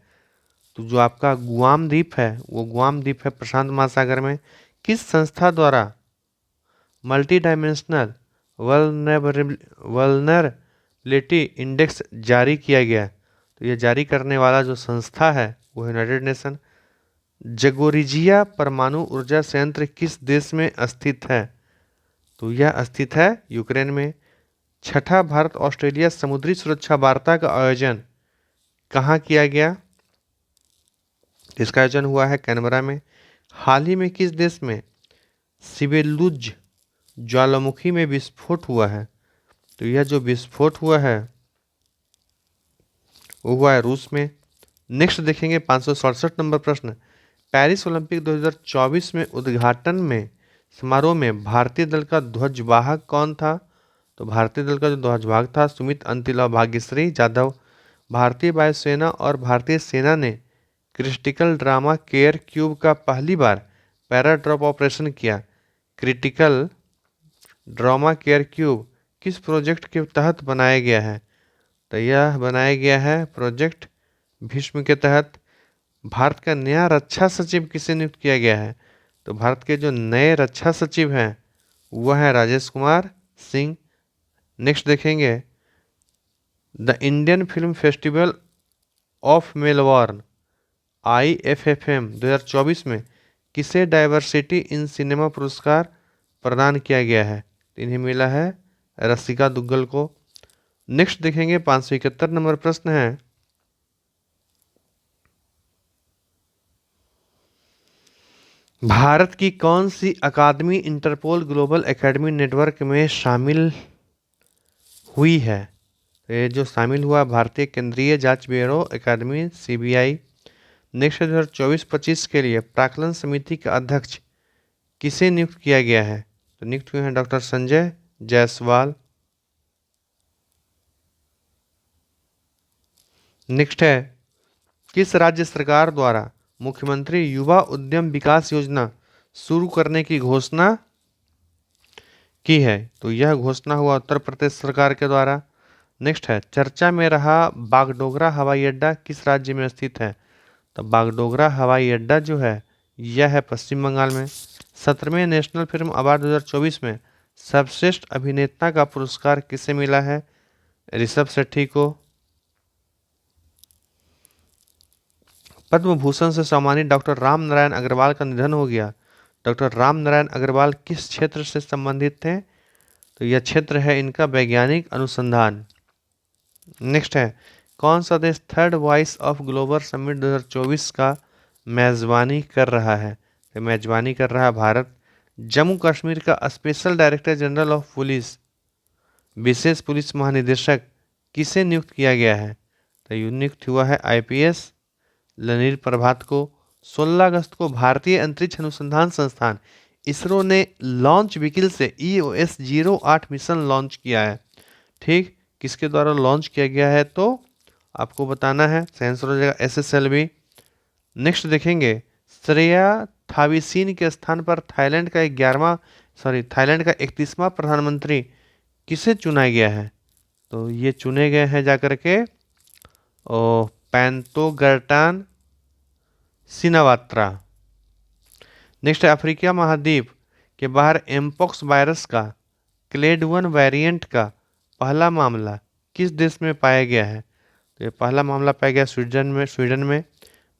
तो जो आपका गुआम द्वीप है वो गुआम द्वीप है प्रशांत महासागर में। किस संस्था द्वारा मल्टी डायमेंशनल वल्नरेबिलिटी इंडेक्स जारी किया गया? तो यह जारी करने वाला जो संस्था है वो यूनाइटेड नेशन। जगोरिजिया परमाणु ऊर्जा संयंत्र किस देश में स्थित है? तो यह स्थित है यूक्रेन में। छठा भारत ऑस्ट्रेलिया समुद्री सुरक्षा वार्ता का आयोजन कहाँ किया गया? इसका आयोजन हुआ है कैनबरा में। हाल ही में किस देश में सिबेलुज ज्वालामुखी में विस्फोट हुआ है? तो यह जो विस्फोट हुआ है वो हुआ है रूस में। नेक्स्ट देखेंगे 567 नंबर प्रश्न। पेरिस ओलंपिक 2024 में उद्घाटन में समारोह में भारतीय दल का ध्वजवाहक कौन था? तो भारतीय दल का जो ध्वजवाहक था सुमित अंतिल और भाग्यश्री जाधव। भारतीय वायुसेना और भारतीय सेना ने क्रिटिकल ड्रामा केयर क्यूब का पहली बार पैराड्रॉप ऑपरेशन किया। क्रिटिकल ड्रामा केयर क्यूब किस प्रोजेक्ट के तहत बनाया गया है? तो यह बनाया गया है प्रोजेक्ट भीष्म के तहत। भारत का नया रक्षा सचिव किसे नियुक्त किया गया है? तो भारत के जो नए रक्षा सचिव हैं वह है राजेश कुमार सिंह। नेक्स्ट देखेंगे the Indian film festival of Melbourne IFFM 2024 में किसे डाइवर्सिटी इन सिनेमा पुरस्कार प्रदान किया गया है? तो इन्हें मिला है रसिका दुग्गल को। नेक्स्ट देखेंगे 571 नंबर प्रश्न है। भारत की कौन सी अकादमी इंटरपोल ग्लोबल एकेडमी नेटवर्क में शामिल हुई है? तो ये जो शामिल हुआ भारतीय केंद्रीय जांच ब्यूरो अकादमी CBI। नेक्स्ट 2024-25 के लिए प्राक्कलन समिति का अध्यक्ष किसे नियुक्त किया गया है? तो नियुक्त हुए हैं डॉक्टर संजय जायसवाल। नेक्स्ट है किस राज्य सरकार द्वारा मुख्यमंत्री युवा उद्यम विकास योजना शुरू करने की घोषणा की है? तो यह घोषणा हुआ उत्तर प्रदेश सरकार के द्वारा। नेक्स्ट है चर्चा में रहा बागडोगरा हवाई अड्डा किस राज्य में स्थित है? तो बागडोगरा हवाई अड्डा जो है यह है पश्चिम बंगाल में। 17वें नेशनल फिल्म अवार्ड 2024 में सर्वश्रेष्ठ अभिनेता का पुरस्कार किसे मिला है? ऋषभ शेट्टी को। पद्म भूषण से सम्मानित डॉक्टर राम नारायण अग्रवाल का निधन हो गया। डॉक्टर राम नारायण अग्रवाल किस क्षेत्र से संबंधित थे? तो यह क्षेत्र है इनका वैज्ञानिक अनुसंधान। नेक्स्ट है कौन सा देश third voice of global summit 2024 का मेजबानी कर रहा है? तो मेजबानी कर रहा है भारत। जम्मू कश्मीर का special director general of police विशेष पुलिस महानिदेशक किसे नियुक्त किया गया है? तो नियुक्त हुआ है IPS लनील प्रभात को। 16 अगस्त को भारतीय अंतरिक्ष अनुसंधान संस्थान इसरो ने लॉन्च व्हीकल से EOS-08 मिशन लॉन्च किया है। ठीक, किसके द्वारा लॉन्च किया गया है तो आपको बताना है। आंसर हो जाएगा SSLV। नेक्स्ट देखेंगे श्रेया थाविसीन के स्थान पर थाईलैंड का 31वां प्रधानमंत्री किसे चुना गया है? तो ये चुने गए हैं जाकर के पैंतोगर्टान सिनावात्रा। नेक्स्ट है अफ्रीका महाद्वीप के बाहर एमपॉक्स वायरस का क्लेड 1 वेरिएंट का पहला मामला किस देश में पाया गया है? तो ये पहला मामला पाया गया स्वीडन में।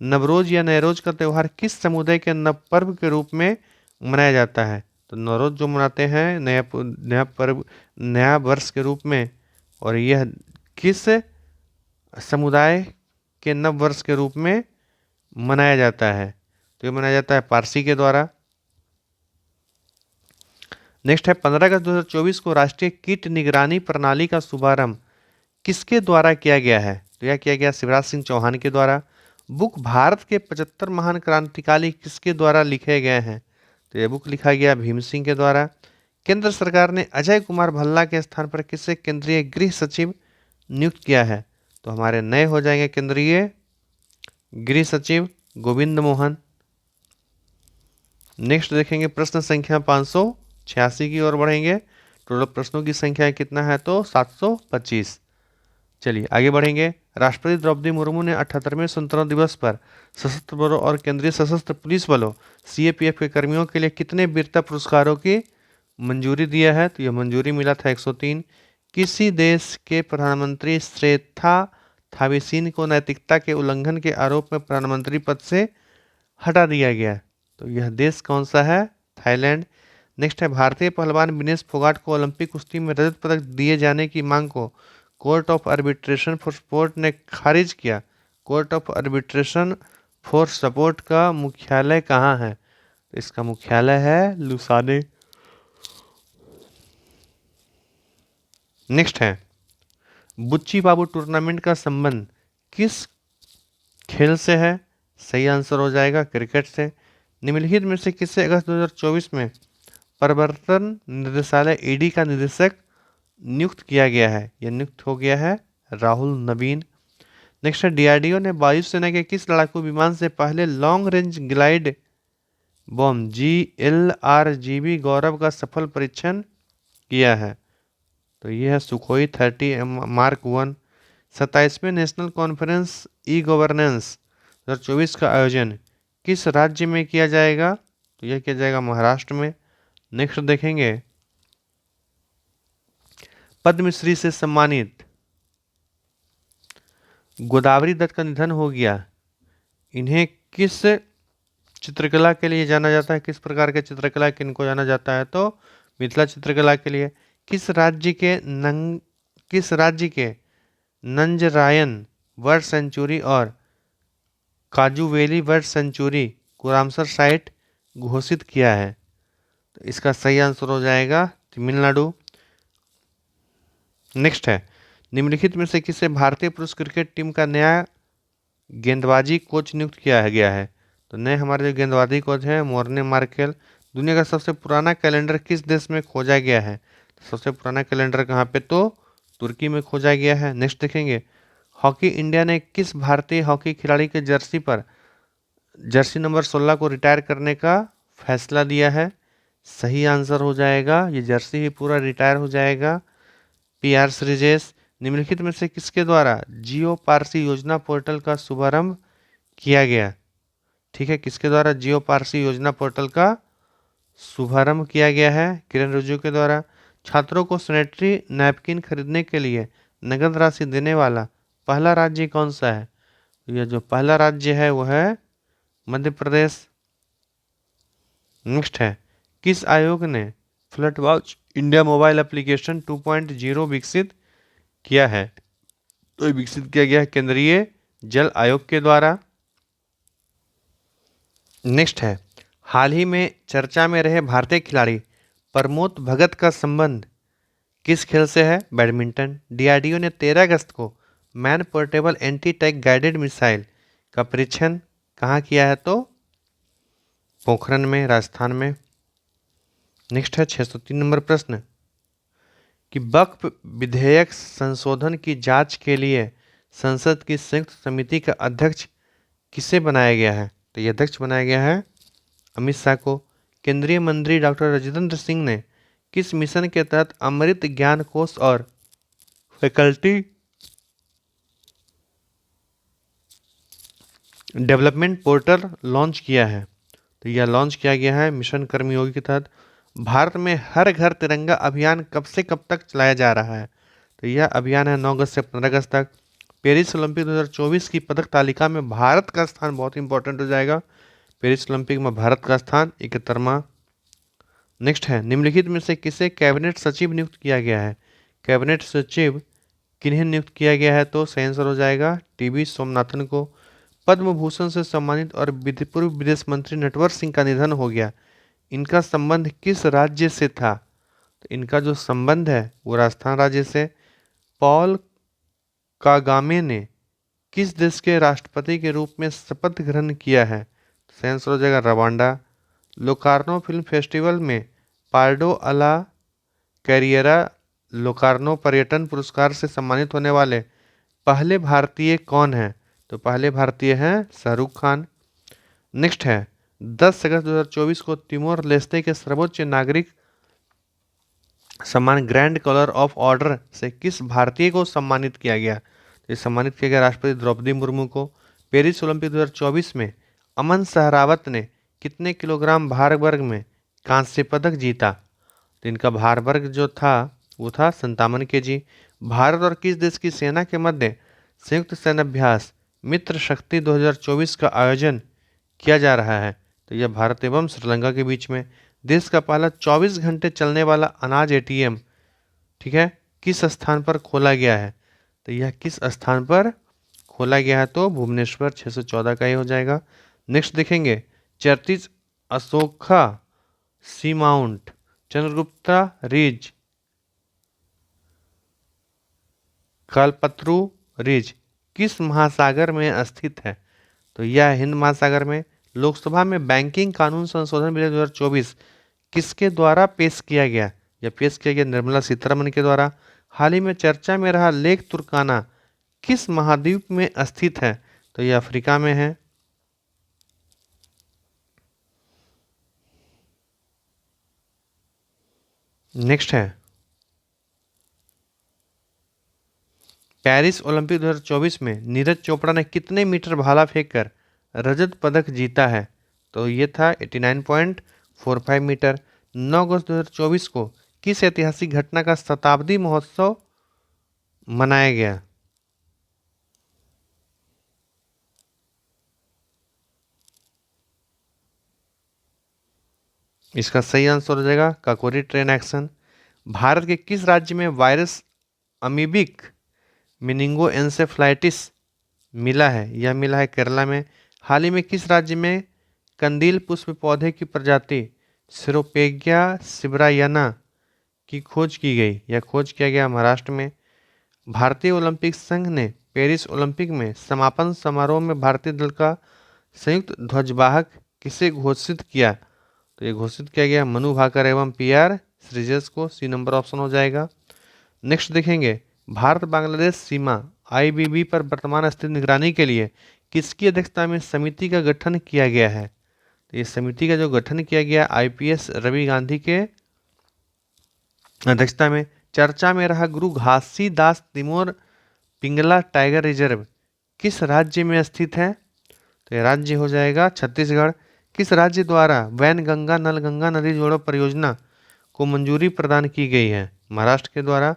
नवरोज या नैरोज का त्यौहार किस समुदाय के नव पर्व के रूप में मनाया जाता है? तो नवरोज जो मनाते हैं नया पर्व नया वर्ष के रूप में, और यह किस समुदाय के नव वर्ष के रूप में मनाया जाता है? तो ये मनाया जाता है पारसी के द्वारा। नेक्स्ट है 15 अगस्त 2024 को राष्ट्रीय कीट निगरानी प्रणाली का शुभारंभ किसके द्वारा किया गया है? तो यह किया गया शिवराज सिंह चौहान के द्वारा। बुक भारत के 75 महान क्रांतिकारी किसके द्वारा लिखे गए हैं? तो यह बुक लिखा गया भीम सिंह के द्वारा। केंद्र सरकार ने अजय कुमार भल्ला के स्थान पर किसे केंद्रीय गृह सचिव नियुक्त किया है? तो हमारे नए हो जाएंगे केंद्रीय गृह सचिव गोविंद मोहन। नेक्स्ट देखेंगे प्रश्न संख्या 586 की ओर बढ़ेंगे। टोटल प्रश्नों की संख्या कितना है तो 725। चलिए आगे बढ़ेंगे। राष्ट्रपति द्रौपदी मुर्मू ने 78वें स्वतंत्रता दिवस पर सशस्त्र बलों और केंद्रीय सशस्त्र पुलिस बलों सीएपीएफ के कर्मियों के लिए कितने वीरता पुरस्कारों की मंजूरी दिया है? तो यह मंजूरी मिला था 103। किसी देश के प्रधानमंत्री श्रेथा थाविसीन को नैतिकता के उल्लंघन के आरोप में प्रधानमंत्री पद से हटा दिया गया। तो यह देश कौन सा है? थाईलैंड। नेक्स्ट है, भारतीय पहलवान विनेश फोगाट को ओलंपिक कुश्ती में रजत पदक दिए जाने की मांग को court of arbitration for sport ने खारिज किया। Court of arbitration for sport का मुख्यालय कहाँ है? इसका मुख्यालय है लुसाने। नेक्स्ट है, बुच्ची बाबू टूर्नामेंट का संबंध किस खेल से है? सही आंसर हो जाएगा क्रिकेट से। निम्नलिखित में से किसे अगस्त 2024 में प्रवर्तन निदेशालय ईडी का निदेशक नियुक्त किया गया है? यह नियुक्त हो गया है राहुल नवीन। नेक्स्ट है, डीआरडीओ ने वायुसेना के किस लड़ाकू विमान से पहले long range glide bomb GLRGB Gaurav का सफल परीक्षण किया है? तो यह है सुखोई 30 मार्क 1। 27वें नेशनल कॉन्फ्रेंस ई गवर्नेंस 2024 का आयोजन किस राज्य में किया जाएगा? तो यह किया जाएगा महाराष्ट्र में। नेक्स्ट देखेंगे, पद्मश्री से सम्मानित गोदावरी दत्त का निधन हो गया। इन्हें किस चित्रकला के लिए जाना जाता है? किस प्रकार के चित्रकला के इनको जाना जाता है? तो मिथिला चित्रकला के लिए। किस राज्य के नंजरायन वर्ल्ड सेंचुरी और काजूवेली वर्ल्ड सेंचुरी को रामसर साइट घोषित किया है? तो इसका सही आंसर हो जाएगा तमिलनाडु। नेक्स्ट है, निम्नलिखित में से किसे भारतीय पुरुष क्रिकेट टीम का नया गेंदबाजी कोच नियुक्त किया गया है? तो नए हमारे जो गेंदबाजी कोच हैं मोर्ने मार्केल। दुनिया का सबसे पुराना कैलेंडर किस देश में खोजा गया है? सबसे पुराना कैलेंडर कहाँ पे? तो तुर्की में खोजा गया है। नेक्स्ट देखेंगे, हॉकी इंडिया ने किस भारतीय हॉकी खिलाड़ी के जर्सी नंबर 16 को रिटायर करने का फैसला दिया है? सही आंसर हो जाएगा, ये जर्सी ही पूरा रिटायर हो जाएगा। PR श्रीजेश। निम्नलिखित में से किसके द्वारा जियो पारसी योजना पोर्टल का शुभारंभ किया गया? ठीक है, किसके द्वारा जियो पारसी योजना पोर्टल का शुभारंभ किया गया है? किरण रिजिजू के द्वारा। छात्रों को सैनिटरी नैपकिन खरीदने के लिए नगद राशि देने वाला पहला राज्य कौन सा है? यह जो पहला राज्य है वो है मध्य प्रदेश। नेक्स्ट है, किस आयोग ने flood watch India mobile application 2.0 विकसित किया है? तो विकसित किया गया है केंद्रीय जल आयोग के द्वारा। नेक्स्ट है, हाल ही में चर्चा में रहे भारतीय खिलाड़ी प्रमोद भगत का संबंध किस खेल से है? बैडमिंटन। डीआरडीओ ने 13 अगस्त को man portable anti tank guided missile का परीक्षण कहाँ किया है? तो पोखरण में, राजस्थान में। नेक्स्ट है 603 नंबर प्रश्न कि वक्फ विधेयक संशोधन की जांच के लिए संसद की संयुक्त समिति का अध्यक्ष किसे बनाया गया है? तो यह अध्यक्ष बनाया गया है अमित शाह को। केंद्रीय मंत्री डॉक्टर जितेंद्र सिंह ने किस मिशन के तहत अमृत ज्ञान कोष और फैकल्टी डेवलपमेंट पोर्टल लॉन्च किया है? तो यह लॉन्च किया गया है मिशन कर्मयोगी के तहत। भारत में हर घर तिरंगा अभियान कब से कब तक चलाया जा रहा है? तो यह अभियान है 9 अगस्त से 15 अगस्त तक। पेरिस ओलंपिक 2024 की पदक तालिका में भारत का स्थान बहुत इंपॉर्टेंट हो जाएगा। पेरिस ओलंपिक में भारत का स्थान 71वां। नेक्स्ट है, निम्नलिखित में से किसे कैबिनेट सचिव नियुक्त किया गया है? कैबिनेट सचिव किन्हें नियुक्त किया गया है? तो सही आंसर हो जाएगा TB सोमनाथन को। पद्म भूषण से सम्मानित और पूर्व विदेश मंत्री नटवर सिंह का निधन हो गया। इनका संबंध किस राज्य से था? तो इनका जो संबंध है वो राजस्थान राज्य से। पॉल कागामे ने किस देश के राष्ट्रपति के रूप में शपथ ग्रहण किया है? सही आंसर हो जाएगा रवांडा। लोकार्नो फिल्म फेस्टिवल में पार्डो अला कैरियरा लोकार्नो पर्यटन पुरस्कार से सम्मानित होने वाले पहले भारतीय कौन हैं? तो पहले भारतीय हैं शाहरुख खान। नेक्स्ट है, 10 अगस्त 2024 को तिमोर लेस्ते के सर्वोच्च नागरिक सम्मान ग्रैंड कॉलर ऑफ ऑर्डर से किस भारतीय को सम्मानित किया गया? तो ये सम्मानित किया गया राष्ट्रपति द्रौपदी मुर्मू को। पेरिस ओलंपिक 2024 में अमन सहरावत ने कितने किलोग्राम भार वर्ग में कांस्य पदक जीता? तो इनका भार वर्ग जो था वो था 57 kg। भारत और किस देश की सेना के मध्य संयुक्त सैन्य अभ्यास मित्र शक्ति 2024 का आयोजन किया जा रहा है? तो यह भारत एवं श्रीलंका के बीच में। देश का पहला 24 घंटे चलने वाला अनाज एटीएम, ठीक है, किस स्थान पर खोला गया है? तो यह किस स्थान पर खोला गया है? तो भुवनेश्वर 614 का ही हो जाएगा। नेक्स्ट देखेंगे, चर्चित अशोका सी माउंट, चंद्रगुप्ता रिज, कल्पतरु रिज किस महासागर में स्थित है? तो यह हिंद महासागर में। लोकसभा में बैंकिंग कानून संशोधन बिल 2024 किसके द्वारा पेश किया गया? यह पेश किया गया निर्मला सीतारमण के द्वारा। हाल ही में चर्चा में रहा लेक तुर्काना किस महाद्वीप में स्थित है? तो यह अफ्रीका में है। नेक्स्ट है, पेरिस ओलंपिक 2024 में नीरज चोपड़ा ने कितने मीटर भाला फेंककर रजत पदक जीता है? तो ये था 89.45 मीटर। 9 अगस्त 2024 को किस ऐतिहासिक घटना का शताब्दी महोत्सव मनाया गया? इसका सही आंसर हो जाएगा काकोरी ट्रेन एक्शन। भारत के किस राज्य में वायरस अमीबिक मिनिंगोएन्सेफ्लाइटिस मिला है? यह मिला है केरला में। हाल ही में किस राज्य में कंदील पुष्प पौधे की प्रजाति सिरोपेगिया सिब्रायाना की खोज की गई? यह खोज किया गया महाराष्ट्र में। भारतीय ओलंपिक संघ ने पेरिस ओलंपिक में समापन समारोह में भारतीय दल का संयुक्त ध्वजवाहक किसे घोषित किया? तो ये घोषित किया गया मनु भाकर एवं PR श्रीजेश को। सी नंबर ऑप्शन हो जाएगा। नेक्स्ट देखेंगे, भारत बांग्लादेश सीमा IBB पर वर्तमान स्थिति निगरानी के लिए किसकी अध्यक्षता में समिति का गठन किया गया है? तो ये समिति का जो गठन किया गया IPS रवि गांधी के अध्यक्षता में। चर्चा में रहा गुरु घासीदास तिमोर पिंगला टाइगर रिजर्व किस राज्य में स्थित है? तो यह राज्य हो जाएगा छत्तीसगढ़। किस राज्य द्वारा वैनगंगा नलगंगा नदी जोड़ो परियोजना को मंजूरी प्रदान की गई है? महाराष्ट्र के द्वारा।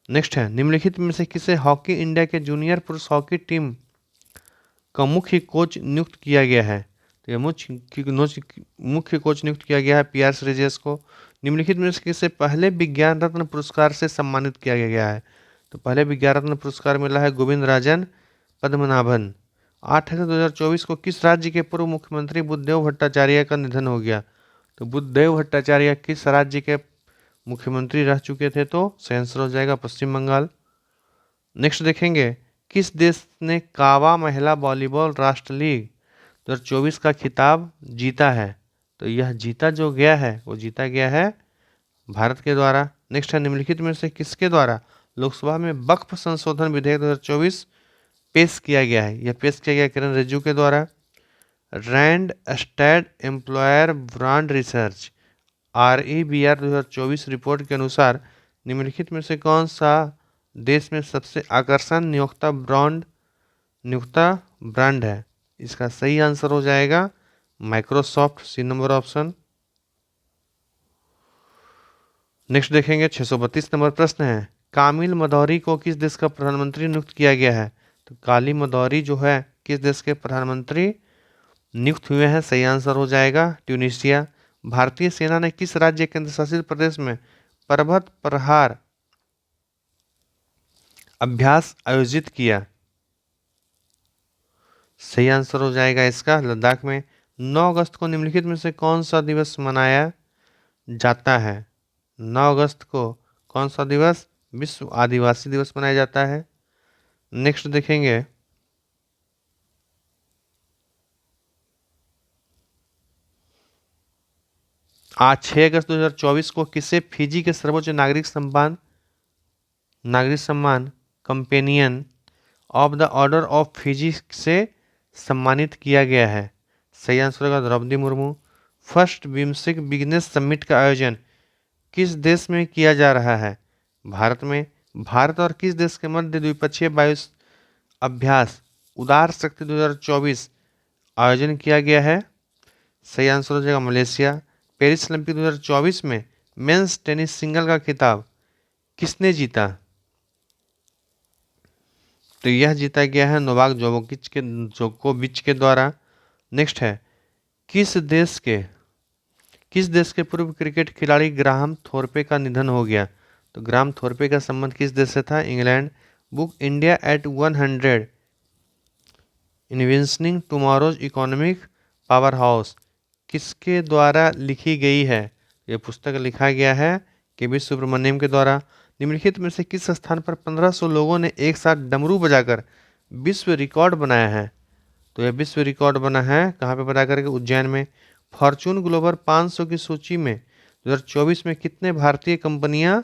नेक्स्ट है, निम्नलिखित में से किसे हॉकी इंडिया के जूनियर पुरुष हॉकी टीम का मुख्य कोच नियुक्त किया गया है? तो यह मुख्य कोच नियुक्त किया गया है PR श्रीजेश को। निम्नलिखित में से किसे पहले विज्ञान रत्न पुरस्कार से सम्मानित किया गया है? तो पहले विज्ञान रत्न पुरस्कार मिला है गोविंद राजन पद्मनाभन। 8 अगस्त 2024 को किस राज्य के पूर्व मुख्यमंत्री बुद्धदेव भट्टाचार्य का निधन हो गया? तो बुद्धदेव भट्टाचार्य किस राज्य के मुख्यमंत्री रह चुके थे? तो सही आंसर हो जाएगा पश्चिम बंगाल। नेक्स्ट देखेंगे, किस देश ने कावा महिला वॉलीबॉल राष्ट्र लीग 2024 का खिताब जीता है? तो यह जीता जो गया है वो जीता गया है भारत के द्वारा। नेक्स्ट है, निम्नलिखित में से किसके द्वारा लोकसभा में वक्फ संशोधन विधेयक 2024 पेश किया गया है? यह पेश किया गया किरण रिजिजू के द्वारा। Randstad employer brand research REBR 2024 report के अनुसार निम्नलिखित में से कौन सा देश में सबसे आकर्षण नियोक्ता ब्रांड है? इसका सही आंसर हो जाएगा Microsoft. C number option. Next देखेंगे 632 नंबर प्रश्न है, कामिल मदौरी को किस देश का प्रधानमंत्री नियुक्त किया गया है? तो काली मदौरी जो है किस देश के प्रधानमंत्री नियुक्त हुए हैं? सही आंसर हो जाएगा ट्यूनिशिया। भारतीय सेना ने किस राज्य केंद्र शासित प्रदेश में पर्वत प्रहार अभ्यास आयोजित किया? सही आंसर हो जाएगा इसका लद्दाख में। 9 अगस्त को निम्नलिखित में से कौन सा दिवस मनाया जाता है? 9 अगस्त को कौन सा दिवस? विश्व आदिवासी दिवस मनाया जाता है। नेक्स्ट देखेंगे, आज 6 अगस्त 2024 को किसे फिजी के सर्वोच्च नागरिक सम्मान companion of the order of Fiji से सम्मानित किया गया है? सही आंसर होगा Draupadi Murmu. First BIMSTEC business summit का आयोजन किस देश में किया जा रहा है? भारत में। भारत और किस देश के मध्य द्विपक्षीय वायु अभ्यास उदार शक्ति 2024 आयोजन किया गया है? सही आंसर हो जाएगा मलेशिया। पेरिस ओलंपिक 2024 में मेंस टेनिस सिंगल का खिताब किसने जीता? तो यह जीता गया है नोवाक जोकोविच के द्वारा। नेक्स्ट है, किस देश के पूर्व क्रिकेट खिलाड़ी ग्राहम थोरपे का निधन हो गया? तो ग्राहम थोरपे का संबंध किस देश से था? England. Book India at 100 inventing tomorrow's economic power house किसके द्वारा लिखी गई है? यह पुस्तक लिखा गया है के.वी. सुब्रमण्यम के द्वारा। निम्नलिखित में से किस स्थान पर 1500 लोगों ने एक साथ डमरू बजाकर विश्व रिकॉर्ड बनाया है? तो यह विश्व रिकॉर्ड बना है कहाँ पे बना करके? उज्जैन में। फॉर्चून ग्लोबल 500 की सूची में 2024 में कितने भारतीय कंपनियां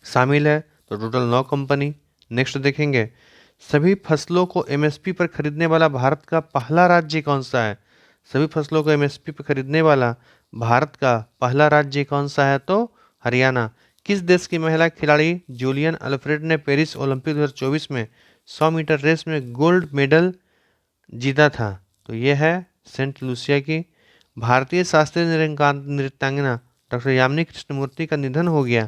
शामिल है? तो टोटल 9 कंपनी। नेक्स्ट देखेंगे, सभी फसलों को एमएसपी पर खरीदने वाला भारत का पहला राज्य कौन सा है? सभी फसलों को एमएसपी पर खरीदने वाला भारत का पहला राज्य कौन सा है? तो हरियाणा। किस देश की महिला खिलाड़ी जूलियन अल्फ्रेड ने पेरिस ओलंपिक 2024 में 100 मीटर रेस में गोल्ड मेडल जीता था? तो यह है सेंट लूसिया की। भारतीय शास्त्रीय नृत्यांगना डॉक्टर यामिनी कृष्णमूर्ति का निधन हो गया।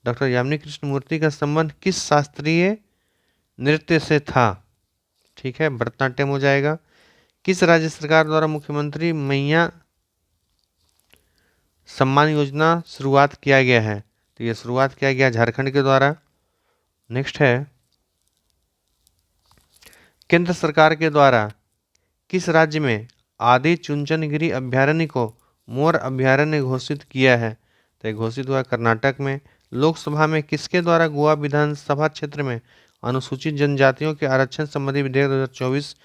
डॉक्टर यामिनी कृष्णमूर्ति का संबंध किस शास्त्रीय नृत्य से था? ठीक है, भरतनाट्यम हो जाएगा। किस राज्य सरकार द्वारा मुख्यमंत्री मैया सम्मान योजना शुरुआत किया गया है? तो यह शुरुआत किया गया झारखंड के द्वारा। नेक्स्ट है, केंद्र सरकार के द्वारा किस राज्य में आदि चुंचनगिरी अभ्यारण्य को मोर अभ्यारण्य घोषित किया है? तो घोषित हुआ कर्नाटक में। लोकसभा में किसके द्वारा गोवा विधानसभा क्षेत्र में अनुसूचित जनजातियों के आरक्षण संबंधी विधेयक 2024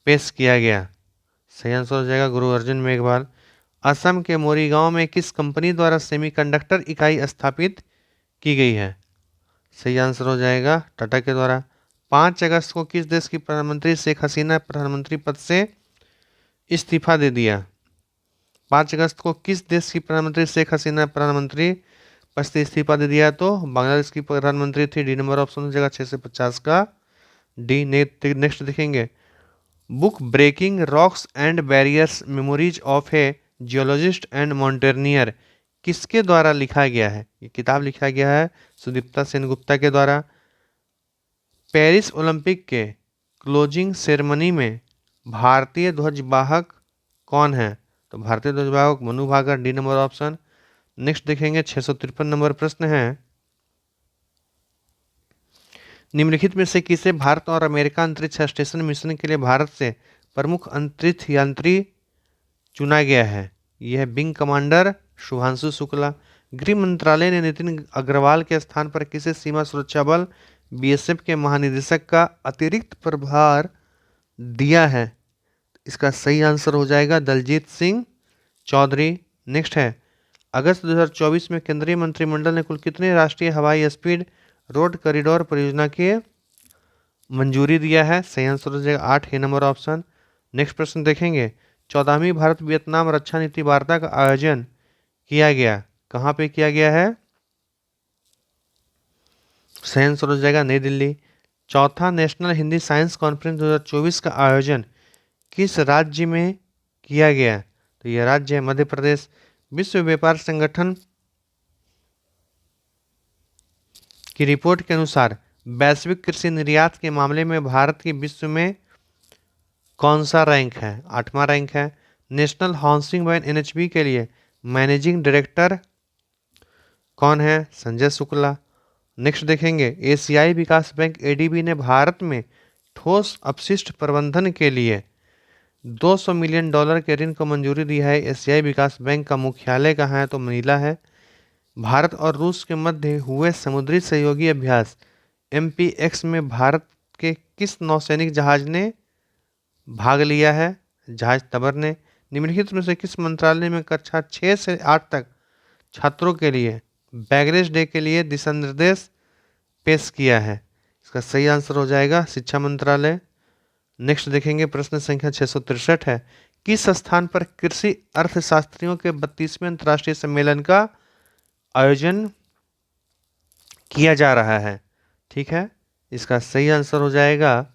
पेश किया गया? सही आंसर हो जाएगा गुरु अर्जुन मेघवाल। असम के मोरीगांव में किस कंपनी द्वारा सेमीकंडक्टर इकाई स्थापित की गई है? सही आंसर हो जाएगा टाटा के द्वारा। 5 अगस्त को किस देश की प्रधानमंत्री शेख हसीना प्रधानमंत्री पद से इस्तीफा दे दिया? 5 अगस्त को किस देश की प्रधानमंत्री शेख हसीना प्रधानमंत्री पद से इस्तीफा दे दिया? तो बांग्लादेश की प्रधानमंत्री थी। डी नंबर ऑप्शन हो जाएगा 650 का डी। नेक्स्ट देखेंगे, book breaking rocks and barriers memories of a geologist and mountaineer किसके द्वारा लिखा गया है? ये किताब लिखा गया है सुदीप्ता सेनगुप्ता के द्वारा। पेरिस ओलंपिक के क्लोजिंग सेरेमनी में भारतीय ध्वजवाहक कौन है? तो भारतीय ध्वजवाहक Manu Bhaker. D number option. Next देखेंगे 653 नंबर प्रश्न है, निम्नलिखित में से किसे भारत और अमेरिका अंतरिक्ष स्टेशन मिशन के लिए भारत से प्रमुख अंतरिक्ष यात्री चुना गया है? यह विंग कमांडर शुभांशु शुक्ला। गृह मंत्रालय ने नितिन अग्रवाल के स्थान पर किसे सीमा सुरक्षा बल बीएसएफ के महानिदेशक का अतिरिक्त प्रभार दिया है? इसका सही आंसर हो जाएगा दलजीत सिंह चौधरी। नेक्स्ट है, अगस्त 2024 में केंद्रीय मंत्रिमंडल ने कुल कितने राष्ट्रीय हवाई स्पीड रोड कॉरिडोर परियोजना की मंजूरी दिया है? सही आंसर हो जाएगा 8 है नंबर ऑप्शन। नेक्स्ट प्रश्न देखेंगे, 14वीं भारत वियतनाम रक्षा नीति वार्ता का आयोजन किया गया, कहाँ पे किया गया है? सही आंसर हो जाएगा नई दिल्ली। चौथा नेशनल हिंदी साइंस कॉन्फ्रेंस 2024 का आयोजन किस राज्य में किया गया? तो यह राज्य है मध्य प्रदेश। विश्व व्यापार संगठन की रिपोर्ट के अनुसार वैश्विक कृषि निर्यात के मामले में भारत की विश्व में कौन सा रैंक है? 8वां रैंक है। नेशनल हाउसिंग बैंक एनएचबी के लिए मैनेजिंग डायरेक्टर कौन है? संजय शुक्ला। नेक्स्ट देखेंगे, एशियाई विकास बैंक एडीबी ने भारत में ठोस अपशिष्ट प्रबंधन के लिए $200 मिलियन के ऋण को मंजूरी दी है। एशियाई विकास बैंक का मुख्यालय कहाँ है? तो मनीला है। भारत और रूस के मध्य हुए समुद्री सहयोगी अभ्यास MPX में भारत के किस नौसैनिक जहाज ने भाग लिया है? जहाज तबर ने। निम्नलिखित में से किस मंत्रालय में कक्षा 6 से 8 तक छात्रों के लिए बैगेज डे के लिए दिशा निर्देश पेश किया है? इसका सही आंसर हो जाएगा शिक्षा मंत्रालय। नेक्स्ट देखेंगे प्रश्न संख्या 663 है, किस स्थान पर कृषि अर्थशास्त्रियों के 32वें अंतर्राष्ट्रीय सम्मेलन का आयोजन किया जा रहा है? ठीक है, इसका सही आंसर हो जाएगा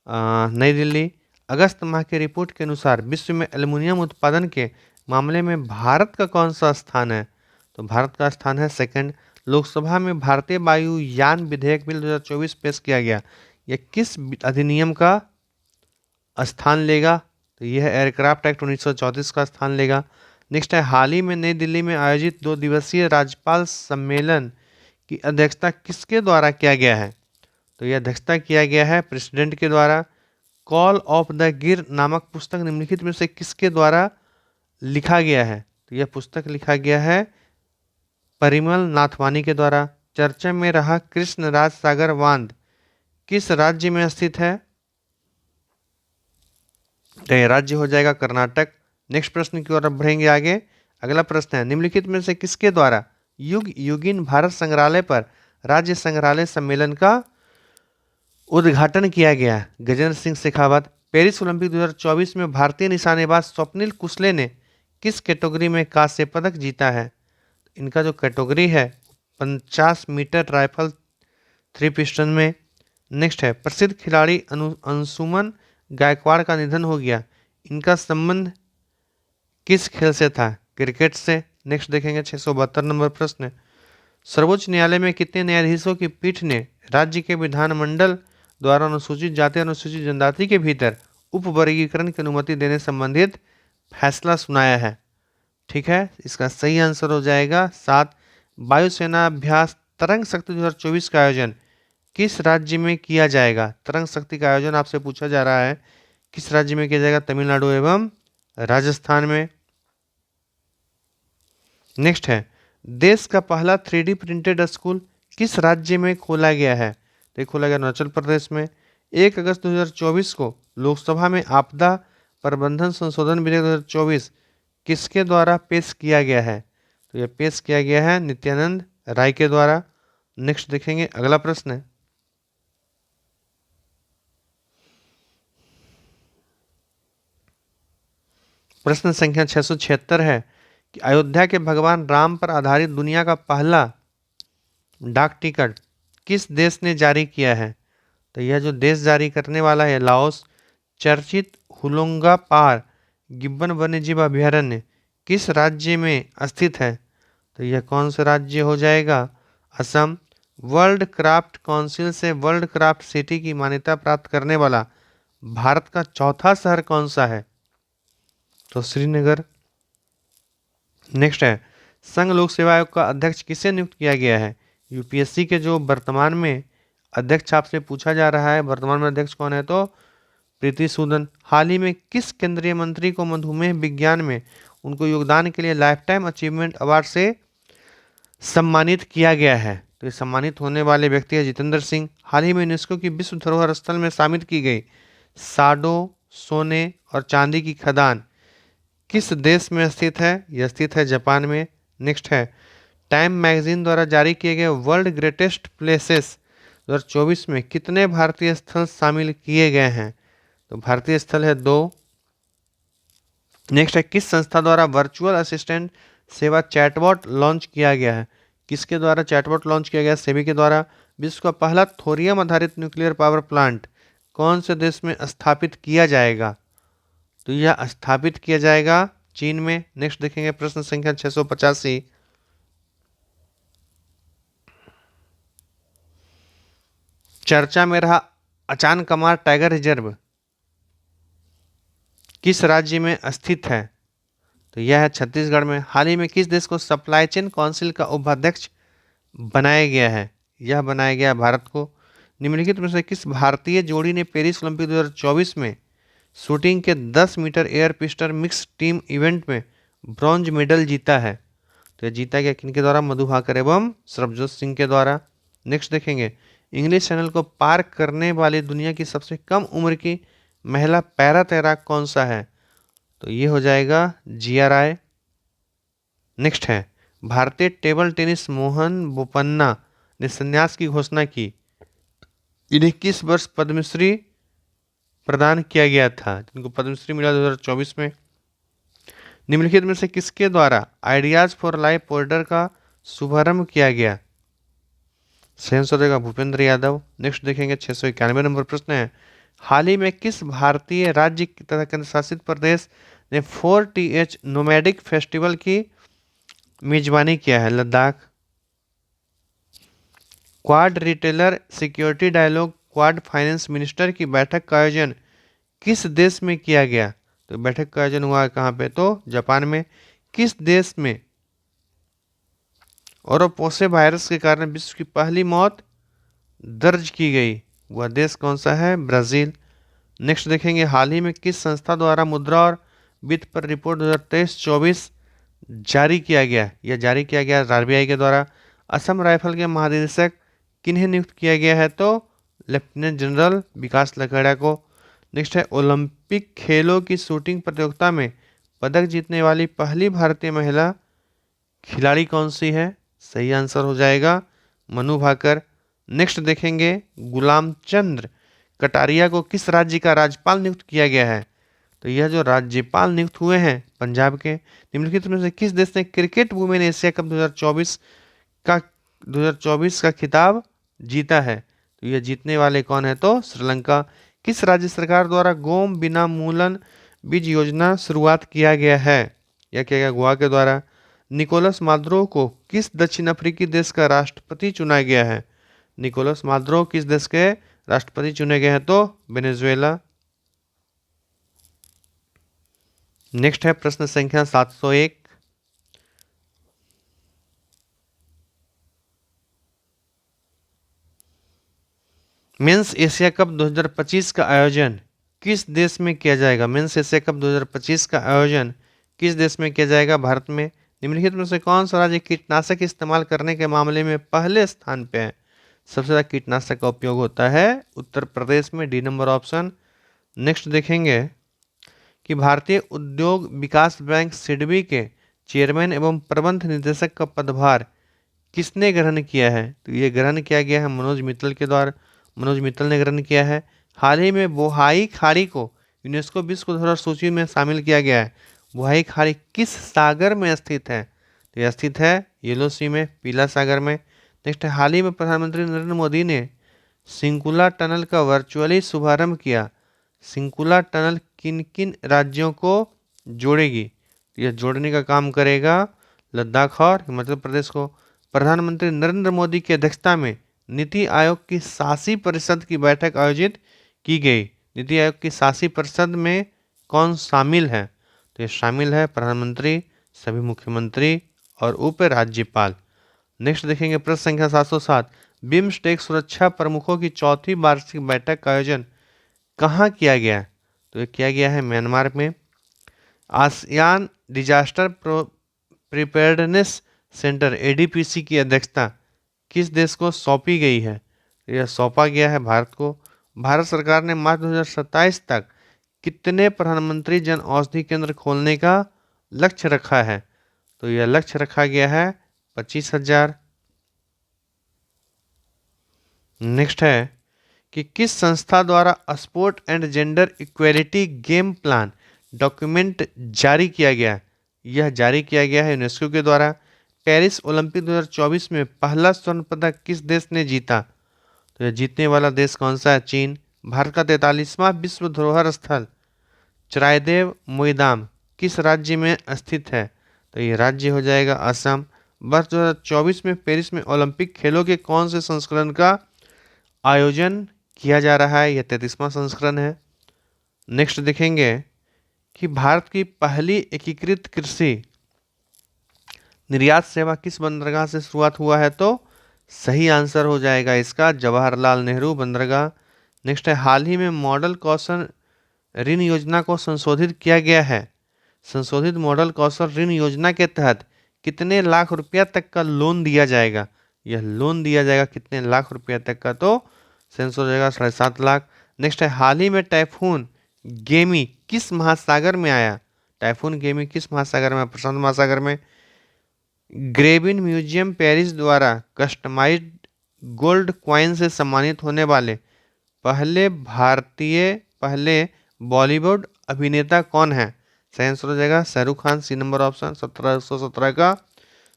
नई दिल्ली। अगस्त माह की रिपोर्ट के अनुसार विश्व में एल्युमिनियम उत्पादन के मामले में भारत का कौन सा स्थान है? तो भारत का स्थान है सेकंड। लोकसभा में भारतीय वायुयान विधेयक बिल 2024 पेश किया गया। यह किस अधिनियम का स्थान लेगा? तो यह एयरक्राफ्ट एक्ट 1934 का स्थान लेगा। नेक्स्ट है, हाल ही में नई दिल्ली में आयोजित 2 दिवसीय राज्यपाल सम्मेलन की अध्यक्षता किसके द्वारा किया गया है? तो यह अध्यक्षता किया गया है प्रेसिडेंट के द्वारा। कॉल ऑफ द गिर नामक पुस्तक निम्नलिखित में से किसके द्वारा लिखा गया है? तो यह पुस्तक लिखा गया है परिमल नाथवानी के द्वारा। चर्चा में रहा कृष्णराज सागर बांध किस राज्य में स्थित है? तो यह राज्य हो जाएगा कर्नाटक। नेक्स्ट प्रश्न की ओर बढ़ेंगे आगे। अगला प्रश्न है, निम्नलिखित में से किसके द्वारा युग युगीन भारत संग्रहालय पर राज्य संग्रहालय सम्मेलन का उद्घाटन किया गया? गजेंद्र सिंह शेखावत। पेरिस ओलंपिक 2024 में भारतीय निशानेबाज स्वप्निल कुसले ने किस कैटेगरी में कांस्य पदक जीता है? इनका जो कैटेगरी है 50 मीटर राइफल 3 पिस्टन में। नेक्स्ट है, प्रसिद्ध खिलाड़ी अंशुमन गायकवाड़ का निधन हो गया। इनका संबंध किस खेल से था? क्रिकेट से। नेक्स्ट देखेंगे 672 नंबर प्रश्न। सर्वोच्च न्यायालय में कितने न्यायाधीशों की पीठ ने राज्य के विधानमंडल द्वारा अनुसूचित जाति अनुसूचित जनजाति के भीतर उप वर्गीकरण की अनुमति देने संबंधित फैसला सुनाया है? ठीक है, इसका सही आंसर हो जाएगा 7। वायुसेना अभ्यास तरंग शक्ति 2024 का आयोजन किस राज्य में किया जाएगा? तरंग शक्ति का आयोजन आपसे पूछा जा रहा है किस राज्य में किया जाएगा? तमिलनाडु एवं राजस्थान में। नेक्स्ट है, देश का पहला 3D प्रिंटेड स्कूल किस राज्य में खोला गया है? तो खोला गया अरुणाचल प्रदेश में। 1 अगस्त 2024 को लोकसभा में आपदा प्रबंधन संशोधन विधेयक 2024 किसके द्वारा पेश किया गया है? तो यह पेश किया गया है नित्यानंद राय के द्वारा। नेक्स्ट देखेंगे अगला प्रश्न है, प्रश्न संख्या 676 है कि अयोध्या के भगवान राम पर आधारित दुनिया का पहला डाक टिकट किस देश ने जारी किया है? तो यह जो देश जारी करने वाला है लाओस। चर्चित हुलोंगा पार गिब्बन वन्यजीव अभयारण्य किस राज्य में स्थित है? तो यह कौन सा राज्य हो जाएगा? असम। वर्ल्ड क्राफ्ट काउंसिल से वर्ल्ड क्राफ्ट सिटी की मान्यता प्राप्त करने वाला भारत का चौथा शहर कौन सा है? तो श्रीनगर। नेक्स्ट है, संघ लोक सेवा आयोग का अध्यक्ष किसे नियुक्त किया गया है? यूपीएससी के जो वर्तमान में अध्यक्ष आपसे पूछा जा रहा है, वर्तमान में अध्यक्ष कौन है? तो प्रीति सूदन। हाल ही में किस केंद्रीय मंत्री को मधुमेह विज्ञान में उनको योगदान के लिए लाइफ टाइम अचीवमेंट अवार्ड से सम्मानित किया गया है? तो ये सम्मानित होने वाले व्यक्ति है जितेंद्र सिंह। हाल ही में यूनेस्को की विश्व धरोहर स्थल में शामिल की गई साडो सोने और चांदी की खदान किस देश में स्थित है? यह स्थित है जापान में। नेक्स्ट है, टाइम मैगजीन द्वारा जारी किए गए वर्ल्ड ग्रेटेस्ट प्लेसेस 2024 में कितने भारतीय स्थल शामिल किए गए हैं? तो भारतीय स्थल है 2। नेक्स्ट है, किस संस्था द्वारा वर्चुअल असिस्टेंट सेवा चैटबॉट लॉन्च किया गया है? किसके द्वारा चैटबॉट लॉन्च किया गया? सेबी के द्वारा। विश्व का पहला थोरियम आधारित न्यूक्लियर पावर प्लांट कौन से देश में स्थापित किया जाएगा? तो यह स्थापित किया जाएगा चीन में। नेक्स्ट देखेंगे प्रश्न संख्या 685। चर्चा में रहा अचान कमार टाइगर रिजर्व किस राज्य में स्थित है? तो यह है छत्तीसगढ़ में। हाल ही में किस देश को सप्लाई चेन काउंसिल का उपाध्यक्ष बनाया गया है? यह बनाया गया भारत को। निम्नलिखित में से किस भारतीय जोड़ी ने पेरिस ओलंपिक 2024 में शूटिंग के 10 metre air pistol mix team event में ब्रॉन्ज मेडल जीता है? तो यह जीता गया किनके द्वारा? मधु भाकर एवं सरबजोत सिंह के द्वारा। नेक्स्ट देखेंगे, इंग्लिश चैनल को पार करने वाली दुनिया की सबसे कम उम्र की महिला पैरा तैराक कौन सा है? तो ये हो जाएगा जिया राय। नेक्स्ट है, भारतीय टेबल टेनिस मोहन बोपन्ना ने संन्यास की घोषणा की। इन्हें किस वर्ष पद्मश्री प्रदान किया गया था, जिनको पद्मश्री मिला 2024 में। निम्नलिखित में से किसके द्वारा आइडियाज फॉर लाइफ पोर्टल का शुभारंभ किया गया? सही आंसर देगा भूपेंद्र यादव। नेक्स्ट देखेंगे 691 नंबर प्रश्न है, हाल ही में किस भारतीय राज्य तथा केंद्र शासित प्रदेश ने 4TH नोमैडिक फेस्टिवल की मेजबानी किया है? Ladakh. Quadrilateral security dialogue quad finance minister की बैठक का आयोजन किस देश में किया गया? तो बैठक का आयोजन हुआ कहाँ पे? तो जापान में। किस देश में ओरोपोसे वायरस के कारण विश्व की पहली मौत दर्ज की गई? वह देश कौन सा है? ब्राजील। नेक्स्ट देखेंगे, हाल ही में किस संस्था द्वारा मुद्रा और वित्त पर रिपोर्ट 2023-24 जारी किया गया? यह जारी किया गया आरबीआई के द्वारा। असम राइफल के महानिदेशक किन्हें नियुक्त किया गया है? तो लेफ्टिनेंट जनरल विकास लकड़ा को। नेक्स्ट है, ओलंपिक खेलों की शूटिंग प्रतियोगिता में पदक जीतने वाली पहली भारतीय महिला खिलाड़ी कौन सी है? सही आंसर हो जाएगा मनु भाकर। नेक्स्ट देखेंगे, गुलाम चंद्र कटारिया को किस राज्य का राज्यपाल नियुक्त किया गया है? तो यह जो राज्यपाल नियुक्त हुए हैं पंजाब के। निम्नलिखित में से किस देश ने क्रिकेट वुमेन एशिया कप 2024 का खिताब जीता है? तो यह जीतने वाले कौन है? तो श्रीलंका। किस राज्य सरकार द्वारा गोम बिना मूलन बीज योजना शुरुआत किया गया है? यह किया गया गोवा के द्वारा। निकोलस मादुरो को किस दक्षिण अफ्रीकी देश का राष्ट्रपति चुना गया है? निकोलस मादुरो किस देश के राष्ट्रपति चुने गए हैं? तो वेनेजुएला। नेक्स्ट है प्रश्न संख्या 701, मेंस एशिया कप 2025 का आयोजन किस देश में किया जाएगा? मेंस एशिया कप 2025 का आयोजन किस देश में किया जाएगा? भारत में। निम्नलिखित में से कौन सा राज्य कीटनाशक इस्तेमाल करने के मामले में पहले स्थान पे है? सबसे ज्यादा कीटनाशक का उपयोग होता है उत्तर प्रदेश में, डी नंबर ऑप्शन। नेक्स्ट देखेंगे कि भारतीय उद्योग विकास बैंक सिडबी के चेयरमैन एवं प्रबंध निदेशक का पदभार किसने ग्रहण किया है? तो ये ग्रहण किया गया है मनोज मित्तल के द्वारा। मनोज मित्तल ने ग्रहण किया है। हाल ही में बोहाई खाड़ी को यूनेस्को विश्व धरोहर सूची में शामिल किया गया है। बोहाई खाड़ी किस सागर में स्थित है? तो यह स्थित है येलो सी में, पीला सागर में। नेक्स्ट है, हाल ही में प्रधानमंत्री नरेंद्र मोदी ने सिंकुला टनल का वर्चुअली शुभारंभ किया। सिंकुला टनल किन किन राज्यों को जोड़ेगी? यह जोड़ने का काम करेगा लद्दाख और हिमाचल प्रदेश को। प्रधानमंत्री नरेंद्र मोदी की अध्यक्षता में नीति आयोग की शासी परिषद की बैठक आयोजित की गई। नीति आयोग की शासी परिषद में कौन शामिल है? तो ये शामिल है प्रधानमंत्री, सभी मुख्यमंत्री और उप राज्यपाल। नेक्स्ट देखेंगे प्रश्न संख्या 707, बिम्स्टेक सुरक्षा प्रमुखों की चौथी वार्षिक बैठक का आयोजन कहाँ किया गया? तो ये किया गया है म्यांमार में। ASEAN disaster preparedness centre ADPC की अध्यक्षता किस देश को सौंपी गई है? यह सौंपा गया है भारत को। भारत सरकार ने मार्च 2027 तक कितने प्रधानमंत्री जन औषधि केंद्र खोलने का लक्ष्य रखा है? तो यह लक्ष्य रखा गया है 25,000। नेक्स्ट है कि किस संस्था द्वारा sport and gender equality game plan document जारी किया गया? यह जारी किया गया है यूनेस्को के द्वारा। पेरिस ओलंपिक 2024 में पहला स्वर्ण पदक किस देश ने जीता? तो यह जीतने वाला देश कौन सा है? चीन। भारत का 43वां विश्व धरोहर स्थल चरायदेव मोईदाम किस राज्य में स्थित है? तो ये राज्य हो जाएगा असम। वर्ष 2024 में पेरिस में ओलंपिक खेलों के कौन से संस्करण का आयोजन किया जा रहा है? यह 33वां संस्करण है। नेक्स्ट देखेंगे कि भारत की पहली एकीकृत कृषि निर्यात सेवा किस बंदरगाह से शुरुआत हुआ है? तो सही आंसर हो जाएगा इसका जवाहरलाल नेहरू बंदरगाह। नेक्स्ट है, हाल ही में मॉडल कौशल ऋण योजना को संशोधित किया गया है। संशोधित मॉडल कौशल ऋण योजना के तहत कितने लाख रुपया तक का लोन दिया जाएगा? यह लोन दिया जाएगा कितने लाख रुपया तक का? तो सेंस हो जाएगा 7.5 लाख। नेक्स्ट है, हाल ही में टाइफून गेमी किस महासागर में आया? टाइफून गेमी किस महासागर में? प्रशांत महासागर में। ग्रेबिन म्यूजियम पेरिस द्वारा कस्टमाइज्ड गोल्ड क्वाइन से सम्मानित होने वाले पहले भारतीय पहले बॉलीवुड अभिनेता कौन है? सही आंसर हो जाएगा Shahrukh Khan, C number option 1717 का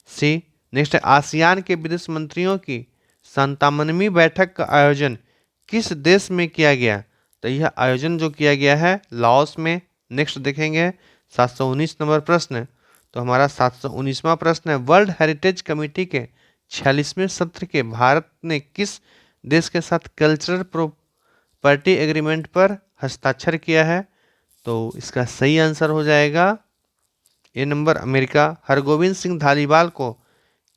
सी। नेक्स्ट है आसियान के विदेश मंत्रियों की 57वीं बैठक का आयोजन किस देश में किया गया? तो यह आयोजन जो किया गया है लाओस में। नेक्स्ट देखेंगे 719 नंबर प्रश्न। तो हमारा 719वां प्रश्न है वर्ल्ड हेरिटेज कमेटी के 46वें सत्र के भारत ने किस देश के साथ कल्चरल प्रॉपर्टी एग्रीमेंट पर हस्ताक्षर किया है? तो इसका सही आंसर हो जाएगा ए नंबर अमेरिका। हरगोविंद सिंह धालीवाल को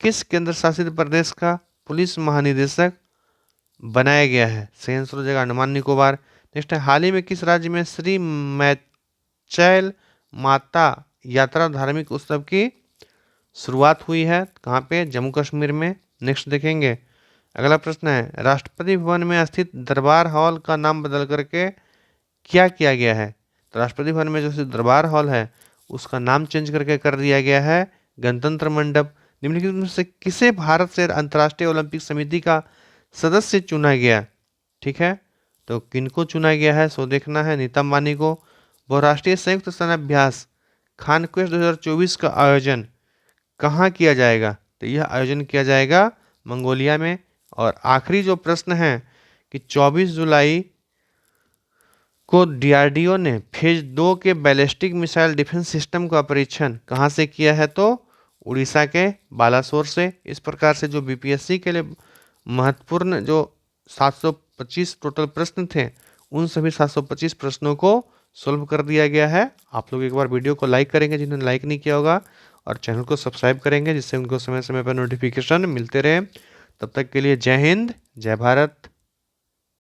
किस केंद्र शासित प्रदेश का पुलिस महानिदेशक बनाया गया है? सही आंसर हो जाएगा अंडमान निकोबार। नेक्स्ट है हाल ही में किस राज्य में श्री मैचैल माता यात्रा धार्मिक उत्सव की शुरुआत हुई है? कहाँ पे? जम्मू कश्मीर में। नेक्स्ट देखेंगे अगला प्रश्न है राष्ट्रपति भवन में स्थित दरबार हॉल का नाम बदल करके क्या किया गया है? तो राष्ट्रपति भवन में जो स्थित दरबार हॉल है उसका नाम चेंज करके कर दिया गया है गणतंत्र मंडप। निम्नलिखित में से किसे भारत से अंतर्राष्ट्रीय ओलंपिक समिति का सदस्य चुना गया? ठीक है, तो किनको चुना गया है सो देखना है। नीता अंबानी को। बहुराष्ट्रीय संयुक्त सेनाभ्यास खान क्वेस्ट 2024 का आयोजन कहाँ किया जाएगा? तो यह आयोजन किया जाएगा मंगोलिया में। और आखिरी जो प्रश्न है कि 24 जुलाई को डीआरडीओ ने फेज 2 के बैलिस्टिक मिसाइल डिफेंस सिस्टम का परीक्षण कहाँ से किया है? तो उड़ीसा के बालासोर से। इस प्रकार से जो बीपीएससी के लिए महत्वपूर्ण जो 725 टोटल प्रश्न थे उन सभी 725 प्रश्नों को सोल्व कर दिया गया है। आप लोग एक बार वीडियो को लाइक करेंगे जिन्होंने लाइक नहीं किया होगा, और चैनल को सब्सक्राइब करेंगे जिससे उनको समय समय पर नोटिफिकेशन मिलते रहे। तब तक के लिए जय हिंद, जय भारत।